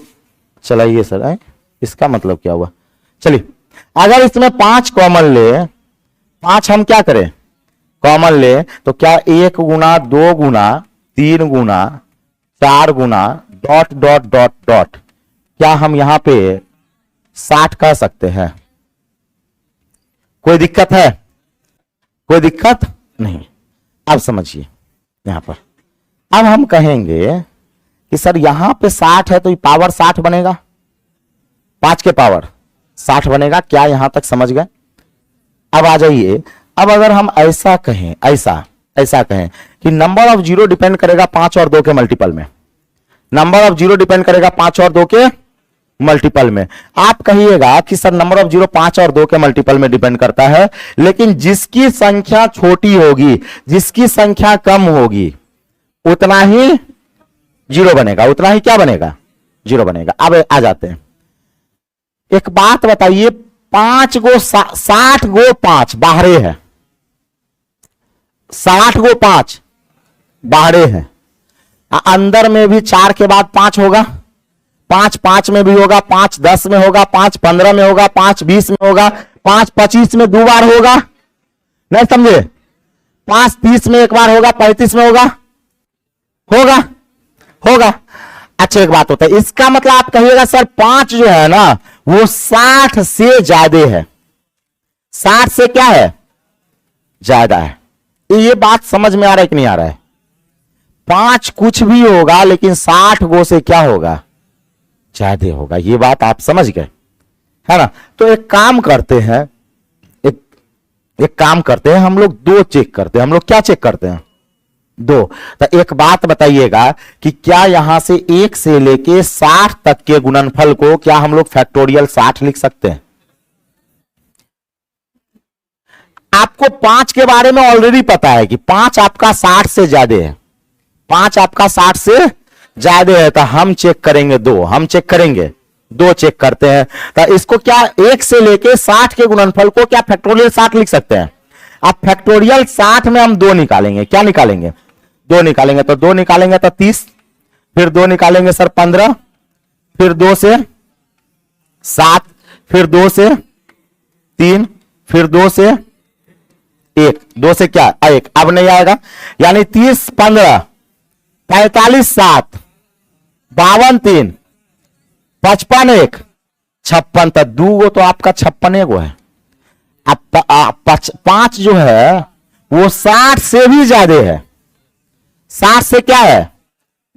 चलाइए सर। इसका मतलब क्या हुआ? चलिए, अगर इसमें 5 कॉमन ले, 5 हम क्या करें कॉमन ले, तो क्या 1 गुना 2 गुना 3 गुना 4 गुना डॉट डॉट डॉट डॉट, क्या हम यहां पे 60 कह सकते हैं? कोई दिक्कत है? कोई दिक्कत नहीं। अब समझिए यहां पर, अब हम कहेंगे कि सर यहां पे 60 है तो ये पावर 60 बनेगा, 5 के पावर 60 बनेगा। क्या यहां तक समझ गए? अब आ जाइए, अब अगर हम ऐसा कहें, ऐसा कहें कि नंबर ऑफ जीरो डिपेंड करेगा 5 और 2 के मल्टीपल में, नंबर ऑफ जीरो डिपेंड करेगा 5 और 2 के मल्टीपल में। आप कहिएगा कि सर नंबर ऑफ जीरो 5 और 2 के मल्टीपल में डिपेंड करता है, लेकिन जिसकी संख्या छोटी होगी, जिसकी संख्या कम होगी, उतना ही जीरो बनेगा, उतना ही क्या बनेगा? जीरो बनेगा। अब आ जाते हैं, एक बात बताइए, 5 गो 60 गो 5 बाहरे है, 60 गो 5 बाहरे है, अंदर में भी 4 के बाद 5 होगा, 5 5 में भी होगा, 5 10 में होगा, 5 15 में होगा, 5 20 में होगा, 5 25 में 2 बार होगा, नहीं समझे? 5 30 में एक बार होगा, 35 में होगा, होगा होगा। अच्छा एक बात होता है, इसका मतलब आप कहिएगा सर 5 जो है ना वो 60 से ज्यादा है, 60 से क्या है? ज्यादा है। ये बात समझ में आ रहा है कि नहीं आ रहा है? 5 कुछ भी होगा लेकिन 60 गो से क्या होगा? ज्यादा होगा। ये बात आप समझ गए, है ना? तो एक काम करते हैं, एक काम करते हैं, हम लोग 2 चेक करते हैं। हम लोग क्या चेक करते हैं? 2। तो एक बात बताइएगा कि क्या यहां से 1 से लेके 60 तक के गुणनफल को क्या हम लोग फैक्टोरियल 60 लिख सकते हैं? आपको 5 के बारे में ऑलरेडी पता है कि 5 आपका 60 से ज्यादा है, 5 आपका 60 से ज्यादा है, तो हम चेक करेंगे 2, हम चेक करेंगे 2 चेक करते हैं। तो इसको क्या 1 से लेके 60 के गुणनफल को क्या फैक्टोरियल 60 लिख सकते हैं? अब फैक्टोरियल 60 में हम 2 निकालेंगे, क्या निकालेंगे? 2 निकालेंगे, तो 2 निकालेंगे तो 30, फिर 2 निकालेंगे सर 15, फिर 2 से 7, फिर 2 से 3, फिर 2 से 1, 2 से क्या 1, अब नहीं आएगा, यानी 30 15 45 7 52 3 55 1 56, तो 2 गो तो आपका 56 गो है। अब 5 जो है वो 60 से भी ज्यादा है, 60 से क्या है?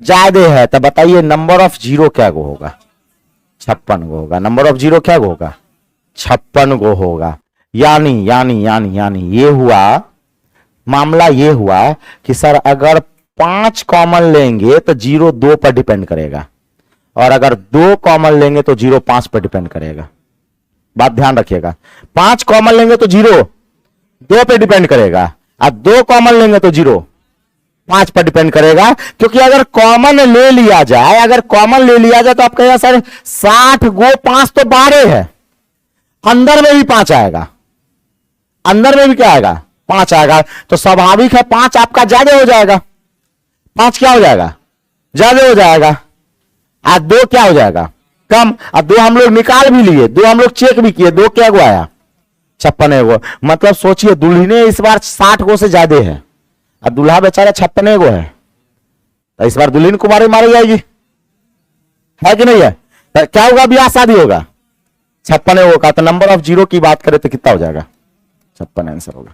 ज्यादा है। तो बताइए नंबर ऑफ जीरो क्या गो होगा? 56 गो होगा। नंबर ऑफ जीरो क्या गो होगा? 56 गो होगा। यानी यानी यानी यानी ये हुआ मामला, ये हुआ कि सर अगर 5 कॉमन लेंगे तो 0 2 पर डिपेंड करेगा, और अगर 2 कॉमन लेंगे तो 0 5 पर डिपेंड करेगा। बात ध्यान रखिएगा, 5 कॉमन लेंगे तो 0 2 पे डिपेंड करेगा, और 2 कॉमन लेंगे तो 0 5 पर डिपेंड करेगा। क्योंकि अगर कॉमन ले लिया जाए, अगर कॉमन ले लिया जाए तो आप कहेगा सर 60 गो 5 तो 12 है, अंदर में भी 5 आएगा, अंदर में भी क्या आएगा? 5 आएगा। तो स्वाभाविक है 5 आपका ज्यादा हो जाएगा, 5 क्या हो जाएगा? ज्यादा हो जाएगा, और 2 क्या हो जाएगा? कम। और 2 हम लोग निकाल भी लिए, 2 हम लोग चेक भी किए, 2 क्या गो आया? 56 गो। मतलब सोचिए दुल्हने इस बार 60 गो से ज्यादा है, और दूल्हा बेचारा 56 गो है, तो इस बार दुल्हन को मारी जाएगी, है कि नहीं है? तो क्या होगा? ब्याह शादी होगा 56 गो का। तो नंबर ऑफ जीरो की बात करें तो कितना हो जाएगा? 56 आंसर होगा।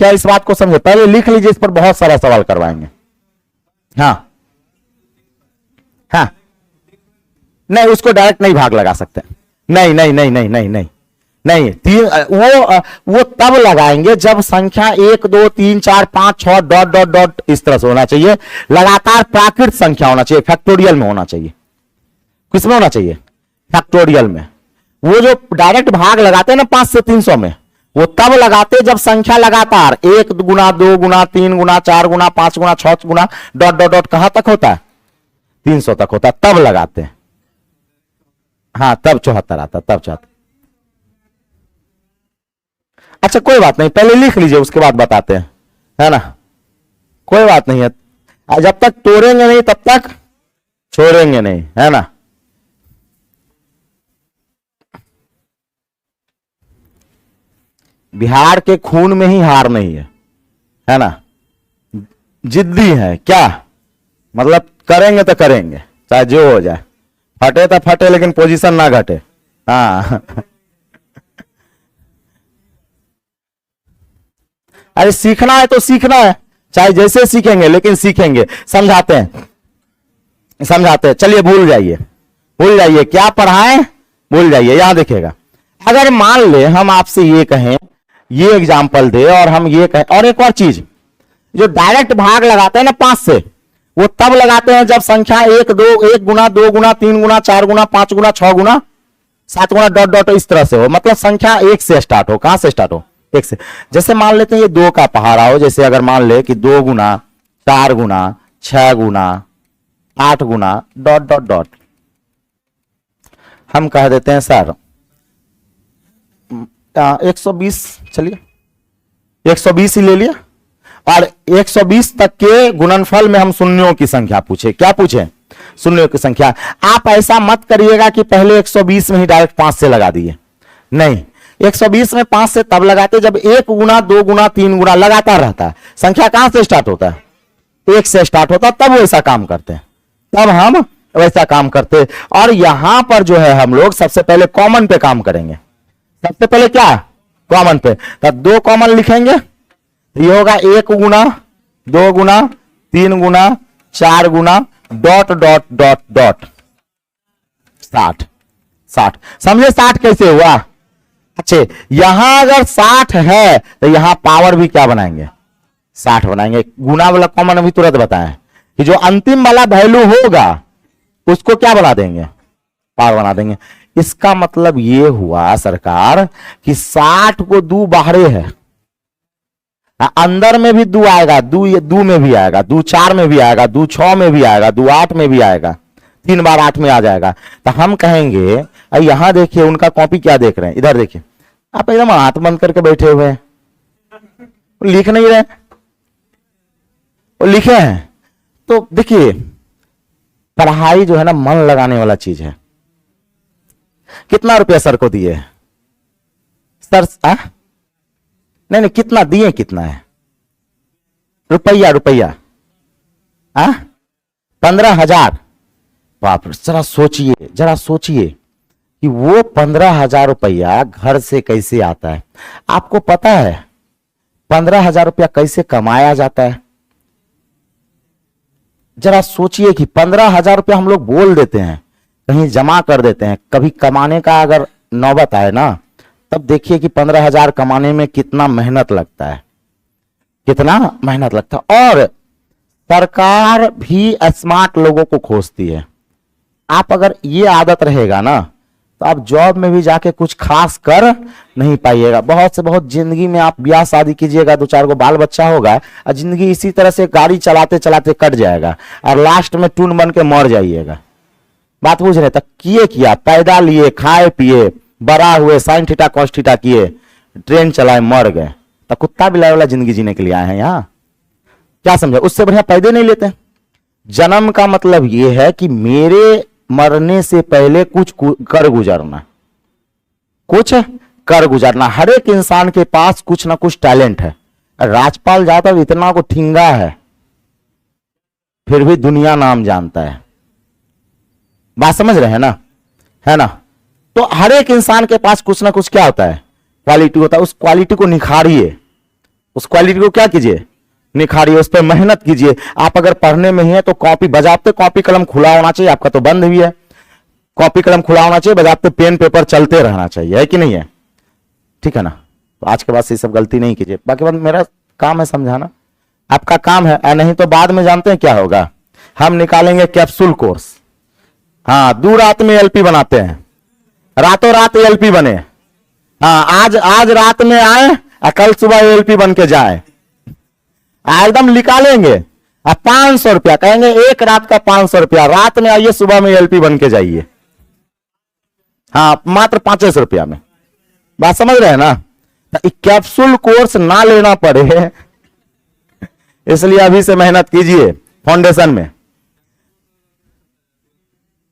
क्या इस बात को समझे? पहले लिख लीजिए, इस पर बहुत सारा सवाल करवाएंगे। हाँ हाँ, नहीं उसको डायरेक्ट नहीं भाग लगा सकते, नहीं नहीं नहीं नहीं नहीं नहीं नहीं, वो तब लगाएंगे जब संख्या 1 2 3 4 5 6 डॉट डॉट डॉट इस तरह से होना चाहिए, लगातार प्राकृत संख्या होना चाहिए, फैक्टोरियल में होना चाहिए। किसमें होना चाहिए? फैक्टोरियल में। वो जो डायरेक्ट भाग लगाते हैं ना 5 से 300 में, वो तब लगाते जब संख्या लगातार 1 गुना 2 गुना 3 गुना 4 गुना 5 गुना 6 गुना डॉट डॉट डॉट कहां तक होता है? 300 तक होता है, तब लगाते हैं। हाँ तब 74 आता, तब 74। अच्छा कोई बात नहीं, पहले लिख लीजिए उसके बाद बताते हैं, है ना? कोई बात नहीं है। और जब तक तोड़ेंगे नहीं तब तक छोड़ेंगे नहीं, है ना। बिहार के खून में ही हार नहीं है ना। जिद्दी है क्या, मतलब करेंगे तो करेंगे चाहे जो हो जाए, फटे तो फटे लेकिन पोजीशन ना घटे। हाँ अरे सीखना है तो सीखना है, चाहे जैसे सीखेंगे लेकिन सीखेंगे। समझाते हैं, चलिए भूल जाइए क्या पढ़ाएं, भूल जाइए। यहां देखिएगा, अगर मान ले हम आपसे ये कहें, ये एग्जाम्पल दे और हम ये कहें, और एक और चीज, जो डायरेक्ट भाग लगाते हैं ना 5 से, वो तब लगाते हैं जब संख्या 1 गुना 2 गुना 3 गुना 4 गुना 5 गुना 6 गुना 7 गुना डॉट डॉट इस तरह से हो, मतलब संख्या 1 से स्टार्ट हो। कहां से स्टार्ट हो, 1 से। जैसे मान लेते हैं ये 2 का पहाड़ा हो, जैसे अगर मान ले कि 2 गुना 4 गुना 6 गुना 8 गुना डॉट डॉट डॉट, हम कह देते हैं सर 120, चलिए 120 ही ले लिया, और 120 तक के गुणनफल में हम शून्यों की संख्या पूछे। क्या पूछे, शून्यों की संख्या। आप ऐसा मत करिएगा कि पहले 120 में ही डायरेक्ट 5 से लगा दिए, नहीं, 120 में 5 से तब लगाते जब 1 गुना 2 गुना 3 गुना लगातार रहता है। संख्या कहां से स्टार्ट होता है, 1 से स्टार्ट होता है, तब वैसा काम करते हैं, तब हम वैसा काम करते हैं। और यहां पर जो है हम लोग सबसे पहले कॉमन पे काम करेंगे। सबसे पहले क्या, कॉमन पे, तब 2 कॉमन लिखेंगे, ये होगा 1 गुना 2 गुना 3 गुना 4 गुना डॉट डॉट डॉट डॉट 60। समझे 60 कैसे हुआ। अच्छा, यहां अगर 60 है तो यहां पावर भी क्या बनाएंगे, 60 बनाएंगे। गुना वाला कॉमन अभी तुरंत बताएं कि जो अंतिम वाला वैल्यू होगा उसको क्या बना देंगे, पावर बना देंगे। इसका मतलब ये हुआ सरकार कि 60 को 2 बाहरे है, अंदर में भी 2 आएगा, 2 में भी आएगा, 2 4 में भी आएगा, 2 6 में भी आएगा, 2 8 में भी आएगा, 3 बार 8 में आ जाएगा। तो हम कहेंगे, यहां देखिए उनका कॉपी क्या देख रहे हैं, इधर देखिए, आप एकदम हाथ बंद करके बैठे हुए हैं, लिख नहीं रहे, वो लिखे हैं। तो देखिए पढ़ाई जो है ना मन लगाने वाला चीज है। कितना रुपया सर को दिए सर, नहीं कितना दिए, कितना है रुपया 15,000। बाप रे, जरा सोचिए कि वो 15,000 रुपया घर से कैसे आता है। आपको पता है 15,000 रुपया कैसे कमाया जाता है। जरा सोचिए कि 15,000 रुपया हम लोग बोल देते हैं, कहीं जमा कर देते हैं, कभी कमाने का अगर नौबत आए ना, तब देखिए कि 15,000 कमाने में कितना मेहनत लगता है, कितना मेहनत लगता है। और सरकार भी स्मार्ट लोगों को खोजती है। आप अगर ये आदत रहेगा ना तो आप जॉब में भी जाके कुछ खास कर नहीं पाइएगा। बहुत से बहुत जिंदगी में आप ब्याह शादी कीजिएगा, 2-4 को बाल बच्चा होगा, और जिंदगी इसी तरह से गाड़ी चलाते चलाते कट जाएगा और लास्ट में टून बन के मर जाइएगा। बात बुझ रहे, तक किया पैदा लिए, खाए पिए, बड़ा हुए, साइन थीटा कॉस थीटा किए, ट्रेन चलाए, मर गए। तो कुत्ता बिलाई वाला जिंदगी जीने के लिए आए हैं यहाँ, क्या समझे। उससे बढ़िया पैदे नहीं लेते। जन्म का मतलब यह है कि मेरे मरने से पहले कुछ कर गुजरना, कुछ कर गुजरना। हर एक इंसान के पास कुछ ना कुछ टैलेंट है। राजपाल यादव इतना को ठिंगा है, फिर भी दुनिया नाम जानता है। बात समझ रहे हैं ना, है ना। तो हर एक इंसान के पास कुछ ना कुछ क्या होता है, क्वालिटी होता है। उस क्वालिटी को निखारिए, उस क्वालिटी को क्या कीजिए, निखारिए, उस पर मेहनत कीजिए। आप अगर पढ़ने में ही है तो कॉपी बजाते, कॉपी कलम खुला होना चाहिए। आपका तो बंद भी है, कॉपी कलम खुला होना चाहिए, बजाते पेन पेपर चलते रहना चाहिए, है कि नहीं है, ठीक है ना। तो आज के बाद से ये सब गलती नहीं कीजिए। बाकी बात मेरा काम है समझाना, आपका काम है। नहीं तो बाद में जानते हैं क्या होगा, हम निकालेंगे कैप्सूल कोर्स। हाँ, 2 रात में एलपी बनाते हैं, रातों रात एलपी बने। हाँ, आज रात में आए और कल सुबह एलपी बन के जाए, एकदम निकालेंगे। 500 रुपया कहेंगे, एक रात का 500 रुपया, रात में आइए, सुबह में एलपी बन के जाइए। हाँ, मात्र 500 रुपया में। बात समझ रहे हैं ना। तो कैप्सूल कोर्स ना लेना पड़े इसलिए अभी से मेहनत कीजिए। फाउंडेशन में।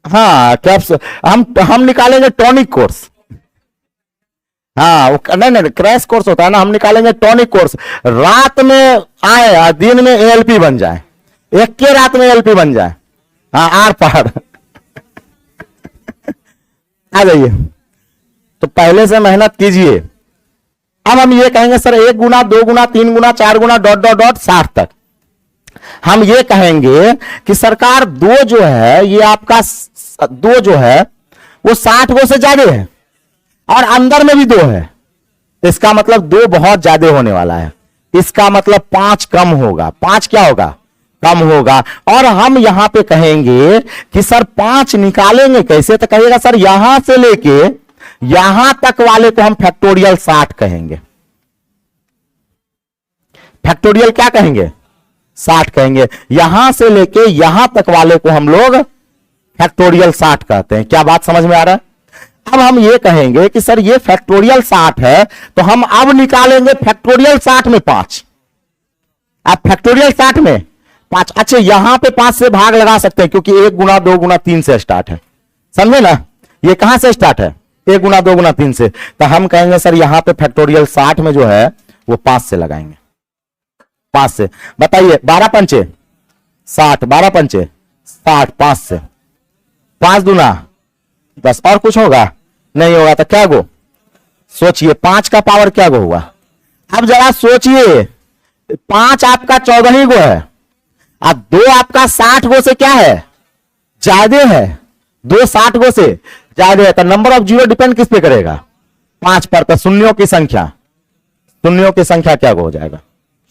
हाँ कैप्स हम निकालेंगे टॉनिक कोर्स। हाँ वो नहीं क्रैश कोर्स होता है ना, हम निकालेंगे टॉनिक कोर्स। रात में आए दिन में एएलपी बन जाए, एक के रात में एएलपी बन जाए। हाँ आर पार आ जाइए। तो पहले से मेहनत कीजिए। अब हम ये कहेंगे सर 1 गुना 2 गुना 3 गुना 4 गुना डॉट डॉट डॉट 60 तक। हम ये कहेंगे कि सरकार 2 जो है ये आपका 2 जो है वो 60 गो से ज्यादा है और अंदर में भी 2 है। इसका मतलब 2 बहुत ज्यादा होने वाला है। इसका मतलब 5 कम होगा। 5 क्या होगा? कम होगा। और हम यहां पे कहेंगे कि सर 5 निकालेंगे कैसे? तो कहिएगा सर यहां से लेके यहां तक वाले को हम फैक्टोरियल 60 कहेंगे। फैक्टोरियल क्या कहेंगे? 60 कहेंगे। यहां से लेके यहां तक वाले को हम लोग फैक्टोरियल 60 कहते हैं। क्या बात समझ में आ रहा है? अब हम ये कहेंगे कि सर ये फैक्टोरियल 60 है, तो हम अब निकालेंगे फैक्टोरियल 60 में 5। अब फैक्टोरियल 60 में 5। अच्छा यहां पे 5 से भाग लगा सकते हैं क्योंकि 1 गुना 2 गुना 3 से स्टार्ट है। समझे ना? ये कहां से स्टार्ट है? 1 गुना 2 गुना 3 से। तो हम कहेंगे सर यहां पे फैक्टोरियल 60 में जो है वो 5 से लगाएंगे। 5 से बताइए 12 पंचे 60, 12 पंचे 60, 5 से 5 दूना 10। और कुछ होगा? नहीं होगा। तो क्या गो? सोचिए 5 का पावर क्या गो हुआ? अब जरा सोचिए 5 आपका 14 ही गो है, अब 2 आपका 60 गो से क्या है? ज्यादा है। 2 60 गो से ज्यादा है। तो नंबर ऑफ जीरो डिपेंड किस पे करेगा? 5 पर। तो शून्यों की संख्या क्या गो हो जाएगा?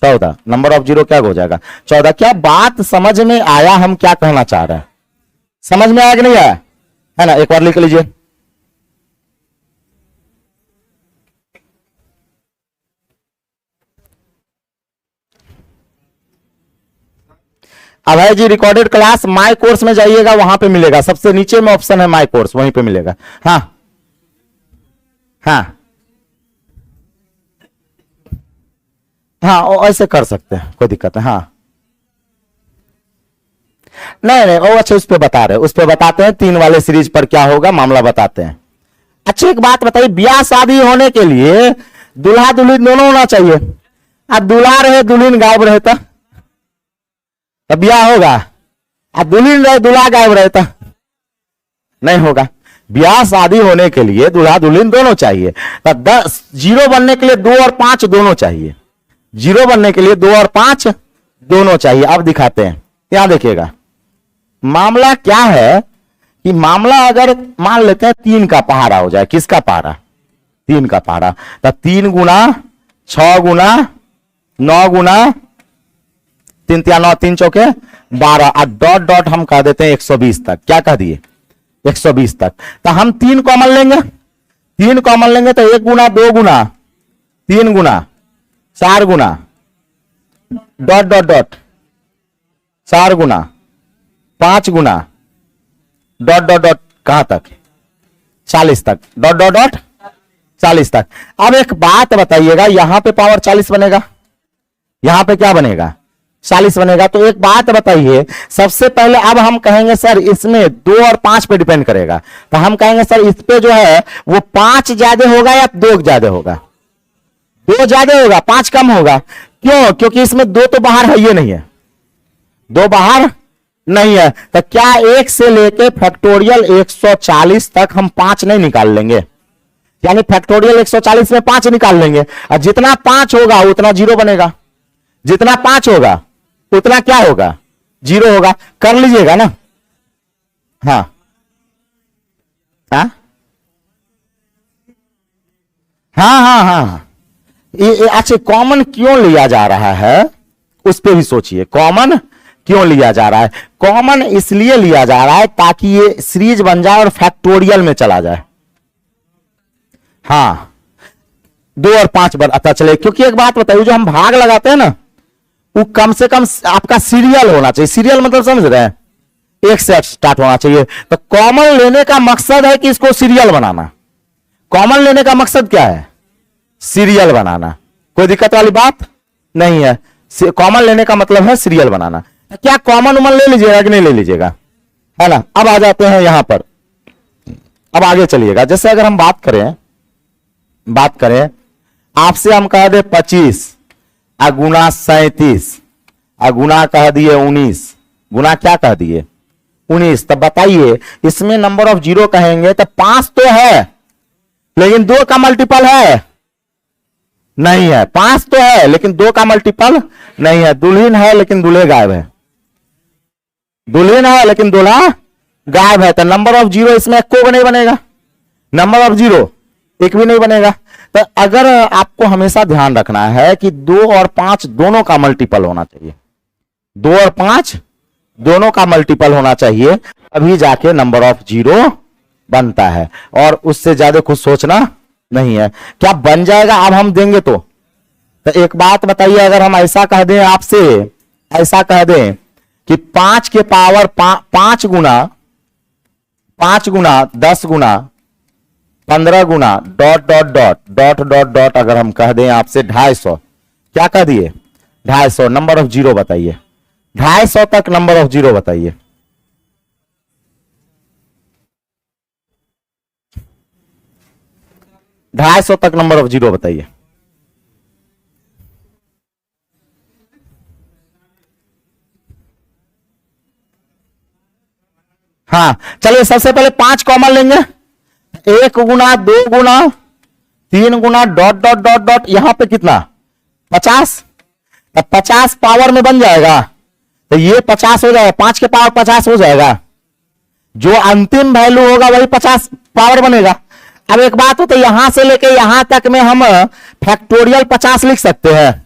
14। नंबर ऑफ जीरो क्या हो जाएगा? 14। क्या बात समझ में आया? हम क्या कहना चाह रहे हैं? समझ में आया कि नहीं आया? है ना? एक बार लिख लीजिए। अभय जी रिकॉर्डेड क्लास माय कोर्स में जाइएगा, वहां पे मिलेगा। सबसे नीचे में ऑप्शन है माय कोर्स, वहीं पे मिलेगा। हाँ हाँ हाँ ऐसे कर सकते हैं, कोई दिक्कत है। हाँ नहीं वो अच्छा उस पे बता रहे, उस पे बताते हैं 3 वाले सीरीज पर क्या होगा मामला बताते हैं। अच्छा एक बात बताइए, ब्याह शादी होने के लिए दूल्हा दुल्हन दोनों होना चाहिए। अब दूल्हा रहे दुल्हन गायब रहता तब ब्याह होगा? अब दुल्हन रहे दूल्हा गायब रहता नहीं होगा। ब्याह शादी होने के लिए दूल्हा दुल्हन दोनों चाहिए। तो 10 जीरो बनने के लिए 2 और 5 दोनों चाहिए। 0 बनने के लिए 2 और 5 दोनों चाहिए। अब दिखाते हैं, यहां देखिएगा मामला क्या है कि मामला अगर मान लेते हैं 3 का पहाड़ा हो जाए। किसका पहाड़ा? 3 का पहाड़ा। तो 3 गुना 6 गुना 9 गुना 3 3 9 3 चौके 12 और डॉट डॉट हम कह देते हैं 120 तक। क्या कह दिए? 120 तक। तो हम 3 कॉमन लेंगे। 3 कॉमन लेंगे तो 1 गुना 2 गुना 3 गुना 4 गुना डॉट डॉट डॉट 4 गुना 5 गुना डॉट डॉट डॉट कहां तक? 40 तक। डॉट डॉट डॉट 40 तक। अब एक बात बताइएगा, यहां पे पावर 40 बनेगा, यहां पे क्या बनेगा? 40 बनेगा। तो एक बात बताइए, सबसे पहले अब हम कहेंगे सर इसमें 2 और 5 पे डिपेंड करेगा। तो हम कहेंगे सर इस पे जो है वो 5 ज्यादा होगा या 2 ज्यादा होगा? 2 ज्यादा होगा, 5 कम होगा। क्यों? क्योंकि इसमें 2 तो बाहर है, ये नहीं है, 2 बाहर नहीं है। तो क्या 1 से लेके फैक्टोरियल 140 तक हम 5 नहीं निकाल लेंगे? यानी फैक्टोरियल 140 में 5 निकाल लेंगे और जितना 5 होगा उतना 0 बनेगा। जितना 5 होगा उतना क्या होगा? 0 होगा। कर लीजिएगा ना? हाँ हाँ हाँ हाँ हाँ। अच्छा कॉमन क्यों लिया जा रहा है उस पर भी सोचिए। कॉमन क्यों लिया जा रहा है? कॉमन इसलिए लिया जा रहा है ताकि ये सीरीज बन जाए और फैक्टोरियल में चला जाए। हाँ 2 और 5 पता चले। क्योंकि एक बात बताइए, जो हम भाग लगाते हैं ना वो कम से कम आपका सीरियल होना चाहिए। सीरियल मतलब समझ रहे हैं? 1 से स्टार्ट होना चाहिए। तो कॉमन लेने का मकसद है कि इसको सीरियल बनाना। कॉमन लेने का मकसद क्या है? सीरियल बनाना। कोई दिक्कत वाली बात नहीं है। कॉमन लेने का मतलब है सीरियल बनाना। क्या कॉमन उमन ले लीजिएगा कि नहीं ले लीजिएगा, है ना। अब आ जाते हैं यहां पर, अब आगे चलिएगा। जैसे अगर हम बात करें आपसे, हम कह दे 25 गुना 37 गुना कह दिए 19, गुना क्या कह दिए 19। तब बताइए इसमें नंबर ऑफ जीरो कहेंगे तो 5 तो है लेकिन 2 का मल्टीपल है नहीं है, 5 तो है लेकिन 2 का मल्टीपल नहीं है। दुल्हन है लेकिन दूल्हे गायब है, दुल्हन है लेकिन दूल्हा गायब है, तो नंबर ऑफ जीरो इसमें एक को नहीं बनेगा, नंबर ऑफ जीरो एक भी नहीं बनेगा। तो अगर आपको हमेशा ध्यान रखना है कि 2 और 5 दोनों का मल्टीपल होना चाहिए, 2 और 5 दोनों का मल्टीपल होना चाहिए, अभी जाके नंबर ऑफ जीरो बनता है, और उससे ज्यादा कुछ सोचना नहीं है। क्या बन जाएगा अब हम देंगे तो एक बात बताइए, अगर हम ऐसा कह दें आपसे, ऐसा कह दें कि 5 के पावर 5 गुना 10 गुना 15 गुना dot dot dot dot dot dot, अगर हम कह दें आपसे 250, क्या कह दिए 250, नंबर ऑफ जीरो बताइए, 250 तक नंबर ऑफ जीरो बताइए। $250 तक नंबर ऑफ जीरो बताइए। हाँ चलिए, सबसे पहले 5 कॉमन लेंगे, 1 गुना 2 गुना 3 गुना डॉट डॉट डॉट डॉट, यहां पे कितना 50, अब 50 पावर में बन जाएगा, तो ये 50 हो जाएगा, 5 के पावर 50 हो जाएगा, जो अंतिम वैल्यू होगा वही 50 पावर बनेगा। अब एक बात हो, तो यहां से लेके यहां तक में हम फैक्टोरियल 50 लिख सकते हैं।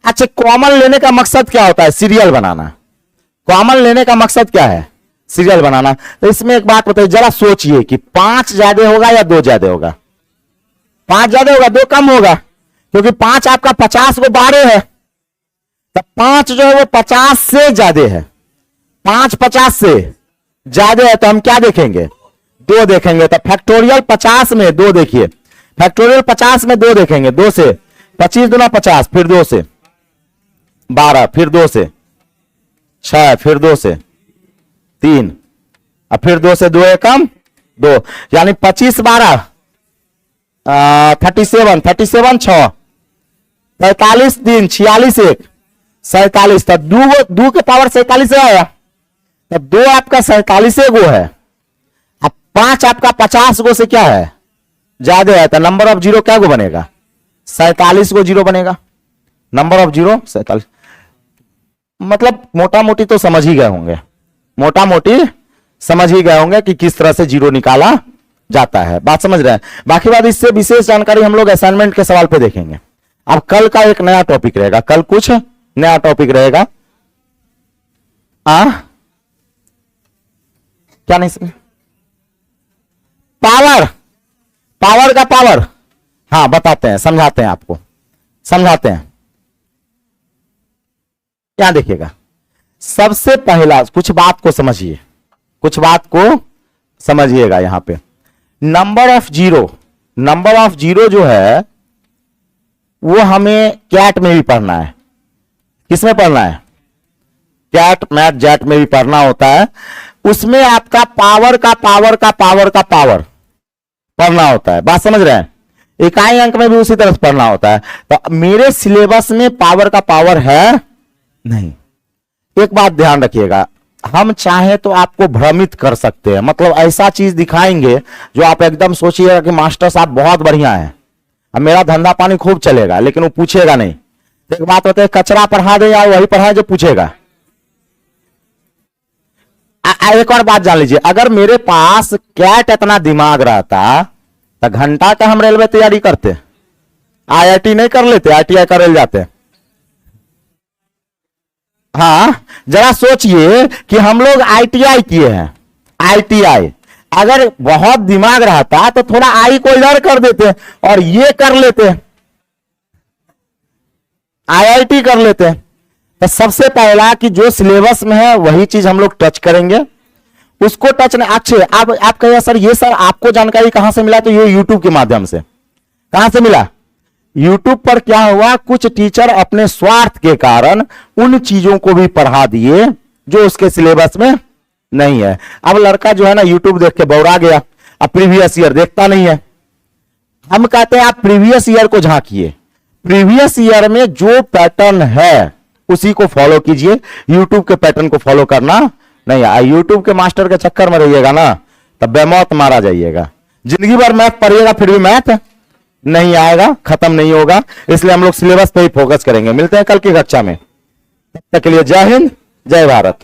अच्छा, कॉमन लेने का मकसद क्या होता है, सीरियल बनाना। कॉमन लेने का मकसद क्या है, सीरियल बनाना। तो इसमें एक बात बताइए, जरा सोचिए कि 5 ज्यादा होगा या 2 ज्यादा होगा, 5 ज्यादा होगा 2 कम होगा, क्योंकि 5 आपका 50 को 12 है, तो 5 जो है वो 50 से ज्यादा है, 5 50 से ज्यादा है, तो हम क्या देखेंगे 2 देखेंगे। तो फैक्टोरियल 50 में 2 देखिए, फैक्टोरियल 50 में 2 देखेंगे, 2 से 25 दूना 50, फिर 2 से 12, फिर 2 से 6, फिर 2 से 3, अब फिर 2 से 2 कम 2, यानी 25 12 37 37 6 45 3 46 1 47, तो 2 के पावर 47 आया, तो 2 आपका 47 गो है, अब 5 आपका 50 गो से क्या है ज्यादा है, तो नंबर ऑफ जीरो क्या गो बनेगा 47 गो जीरो बनेगा, नंबर ऑफ जीरो 47। मतलब मोटा मोटी तो समझ ही गए होंगे, मोटा मोटी समझ ही गए होंगे कि किस तरह से जीरो निकाला जाता है, बात समझ रहे हैं। बाकी बात इससे विशेष जानकारी हम लोग असाइनमेंट के सवाल पे देखेंगे। अब कल का एक नया टॉपिक रहेगा, कल कुछ नया टॉपिक रहेगा। क्या नहीं समझे, पावर, पावर का पावर, हाँ बताते हैं, समझाते हैं, आपको समझाते हैं। क्या देखिएगा, सबसे पहला कुछ बात को समझिए, कुछ बात को समझिएगा। यहां पे number of zero, number of zero जो है वो हमें कैट में भी पढ़ना है। किसमें पढ़ना है, कैट मैथ जैट में भी पढ़ना होता है। उसमें आपका पावर का पावर का पावर का पावर पढ़ना होता है, बात समझ रहे हैं। इकाई अंक में भी उसी तरह पढ़ना होता है। तो मेरे सिलेबस में पावर का पावर है नहीं। एक बात ध्यान रखिएगा, हम चाहे तो आपको भ्रमित कर सकते हैं, मतलब ऐसा चीज दिखाएंगे जो आप एकदम सोचिएगा कि मास्टर साहब बहुत बढ़िया है, अब मेरा धंधा पानी खूब चलेगा, लेकिन वो पूछेगा नहीं। एक बात होता है, कचरा पढ़ा दे या वही पढ़ाए जो पूछेगा। एक और बात जान लीजिए, अगर मेरे पास कैट इतना दिमाग रहता तो घंटा का हम रेलवे तैयारी करते, IIT नहीं कर लेते, ITI कर जाते। हाँ जरा सोचिए कि हम लोग ITI किए हैं, ITI अगर बहुत दिमाग रहता तो थोड़ा आई को इधर कर देते और ये कर लेते, IIT कर लेते। तो सबसे पहला कि जो सिलेबस में है वही चीज हम लोग टच करेंगे, उसको टच नहीं। अच्छे आप कहिए सर ये सर आपको जानकारी कहां से मिला, तो ये YouTube के माध्यम से। कहां से मिला, यूट्यूब पर क्या हुआ, कुछ टीचर अपने स्वार्थ के कारण उन चीजों को भी पढ़ा दिए जो उसके सिलेबस में नहीं है। अब लड़का जो है ना यूट्यूब देख के बौरा गया, अब प्रीवियस ईयर देखता नहीं है। हम कहते हैं आप प्रीवियस ईयर को झांकिए, प्रीवियस ईयर में जो पैटर्न है उसी को फॉलो कीजिए, यूट्यूब के पैटर्न को फॉलो करना नहीं है। यूट्यूब के मास्टर के चक्कर में रहिएगा ना तब बेमौत मारा जाइएगा। जिंदगी भर मैथ पढ़िएगा फिर भी मैथ नहीं आएगा, खत्म नहीं होगा। इसलिए हम लोग सिलेबस पे ही फोकस करेंगे। मिलते हैं कल की कक्षा में, तब तक के लिए जय हिंद, जय भारत।